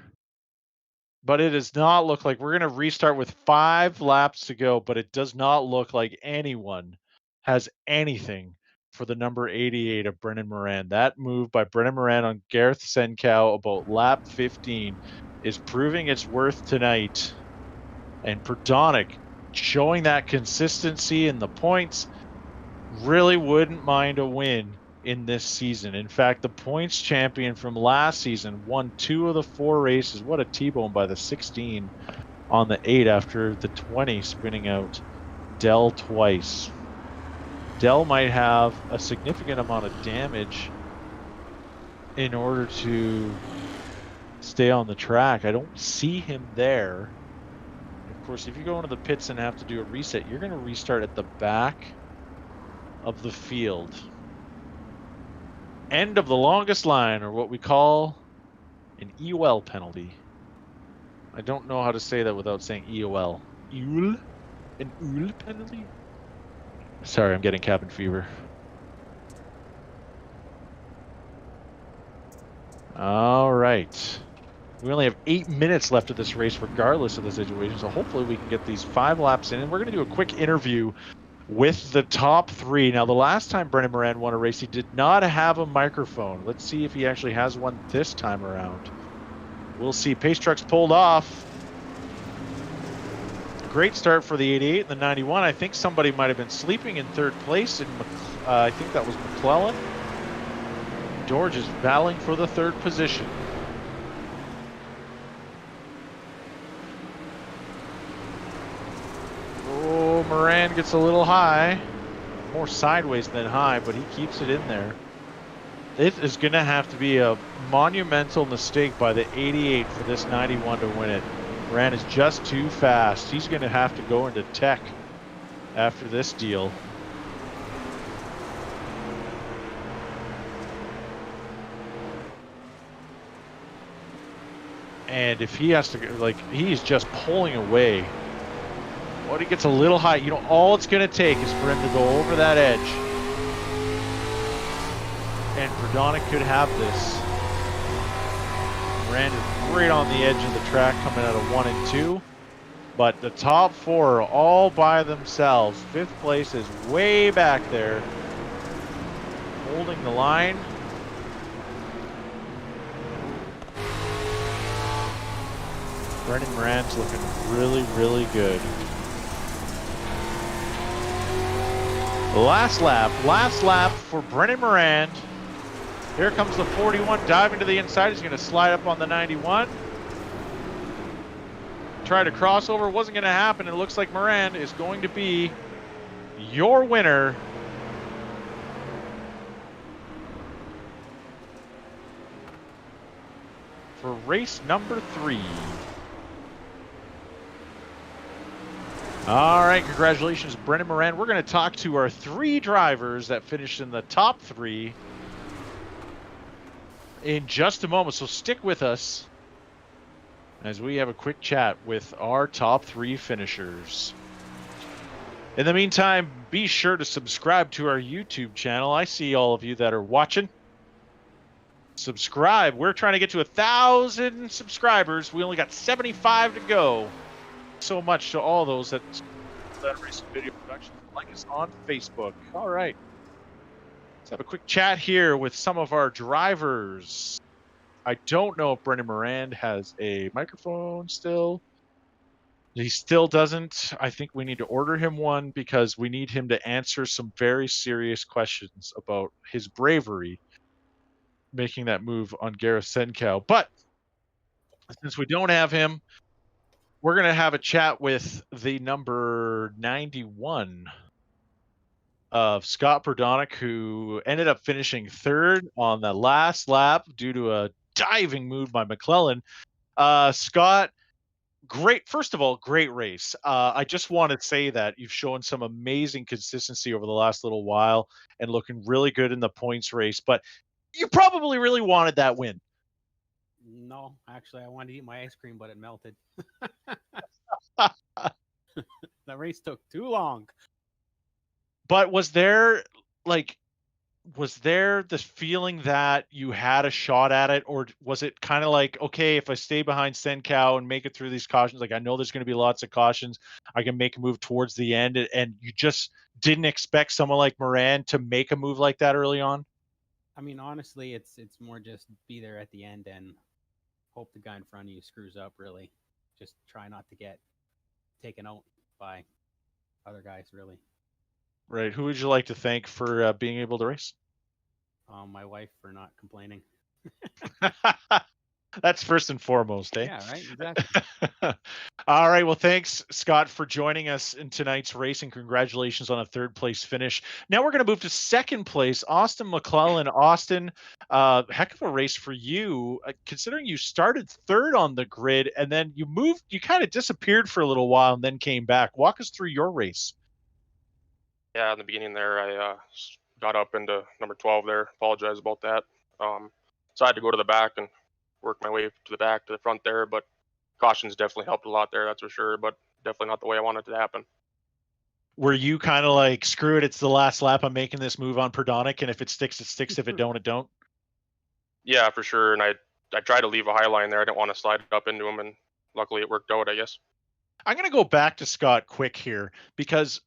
But it does not look like we're going to restart with 5 laps to go, but it does not look like anyone has anything for the number 88 of Brennan Moran. That move by Brennan Moran on Gareth Senkow about lap 15 is proving its worth tonight. And Perdonic showing that consistency in the points. Really wouldn't mind a win in this season. In fact, the points champion from last season won 2 of the 4 races. What a T-bone by the 16 on the 8 after the 20 spinning out Dell twice. Dell might have a significant amount of damage in order to stay on the track. I don't see him there. Of course, if you go into the pits and have to do a reset, you're going to restart at the back of the field. End of the longest line, or what we call an EOL penalty. I don't know how to say that without saying EOL. EOL? An EOL penalty? Sorry, I'm getting cabin fever. All right. We only have 8 minutes left of this race regardless of the situation, so hopefully we can get these 5 laps in. And we're going to do a quick interview with the top 3. Now, the last time Brennan Moran won a race, he did not have a microphone. Let's see if he actually has one this time around. We'll see. Pace truck's pulled off. Great start for the 88 and the 91. I think somebody might have been sleeping in 3rd place. I think that was McClellan. George is battling for the 3rd position. Oh, Moran gets a little high. More sideways than high, but he keeps it in there. It is going to have to be a monumental mistake by the 88 for this 91 to win it. Moran is just too fast. He's going to have to go into tech after this deal. And if he has to, like, he's just pulling away. Well, he gets a little high. You know, all it's going to take is for him to go over that edge. And Perdonic could have this. Moran is right on the edge of the track coming out of 1 and 2. But the top 4 are all by themselves. 5th place is way back there. Holding the line. Brennan Moran's looking really, really good. Last lap for Brennan Moran. Here comes the 41 diving to the inside. He's going to slide up on the 91. tried a crossover. Wasn't going to happen. It looks like Moran is going to be your winner. For race number 3. All right, congratulations, Brendan Moran. We're going to talk to our 3 drivers that finished in the top 3 in just a moment, so stick with us as we have a quick chat with our top 3 finishers. In the meantime, be sure to subscribe to our YouTube channel. I see all of you that are watching. Subscribe. We're trying to get to 1,000 subscribers. We only got 75 to go. So much to all those that Lernerville Video Productions. Like us on Facebook. All right. Let's have a quick chat here with some of our drivers. I don't know if Brendan Moran has a microphone still. He still doesn't. I think we need to order him one because we need him to answer some very serious questions about his bravery making that move on Gareth Senkow. But since we don't have him, we're going to have a chat with the number 91 of Scott Perdonick, who ended up finishing 3rd on the last lap due to a diving move by McClellan. Scott, first of all, great race. I just want to say that you've shown some amazing consistency over the last little while and looking really good in the points race, but you probably really wanted that win. No, actually, I wanted to eat my ice cream, but it melted. The race took too long. But was there this feeling that you had a shot at it, or was it kind of like, okay, if I stay behind Senkow and make it through these cautions, like I know there's going to be lots of cautions, I can make a move towards the end, and you just didn't expect someone like Moran to make a move like that early on? I mean, honestly, it's more just be there at the end and hope the guy in front of you screws up, really. Just try not to get taken out by other guys, really. Right. Who would you like to thank for being able to race? My wife for not complaining. That's first and foremost, eh? Yeah, right. Exactly. All right. Well, thanks, Scott, for joining us in tonight's race, and congratulations on a 3rd place finish. Now we're going to move to 2nd place. Austin McClellan. Austin, heck of a race for you, considering you started 3rd on the grid and then you kind of disappeared for a little while and then came back. Walk us through your race. Yeah, in the beginning there, I got up into number 12 there. Apologize about that. So I had to go to the back and work my way to the back to the front there, but cautions definitely helped a lot there, that's for sure, but definitely not the way I wanted it to happen. Were you kind of like, screw it, it's the last lap, I'm making this move on Perdonick, and if it sticks, it sticks, if it don't, it don't? Yeah, for sure, and I tried to leave a high line there. I didn't want to slide up into him, and luckily it worked out, I guess. I'm going to go back to Scott quick here, because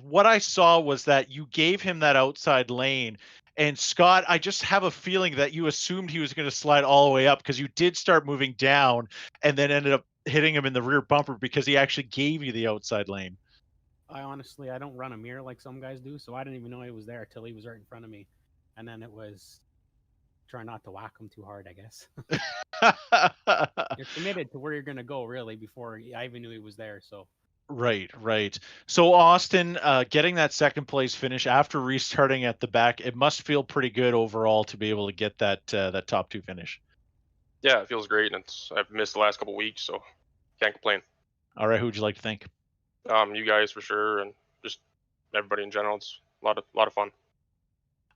what I saw was that you gave him that outside lane, and Scott, I just have a feeling that you assumed he was going to slide all the way up because you did start moving down and then ended up hitting him in the rear bumper because he actually gave you the outside lane. I don't run a mirror like some guys do, so I didn't even know he was there until he was right in front of me. And then it was try not to whack him too hard, I guess. You're committed to where you're going to go, really, before I even knew he was there, so... Right. So Austin, getting that 2nd place finish after restarting at the back, it must feel pretty good overall to be able to get that top 2 finish. Yeah, it feels great, and I've missed the last couple weeks, so can't complain. All right, who would you like to thank? You guys for sure, and just everybody in general. It's a lot of fun.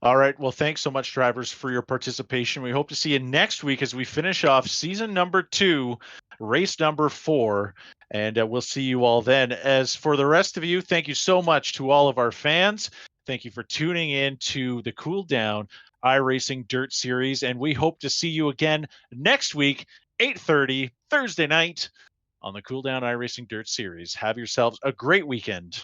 All right. Well, thanks so much, drivers, for your participation. We hope to see you next week as we finish off season number 2, race number 4, and we'll see you all then. As for the rest of you, thank you so much to all of our fans. Thank you for tuning in to the Cool Down iRacing Dirt Series, and we hope to see you again next week, 8:30 Thursday night on the Cool Down iRacing Dirt Series. Have yourselves a great weekend.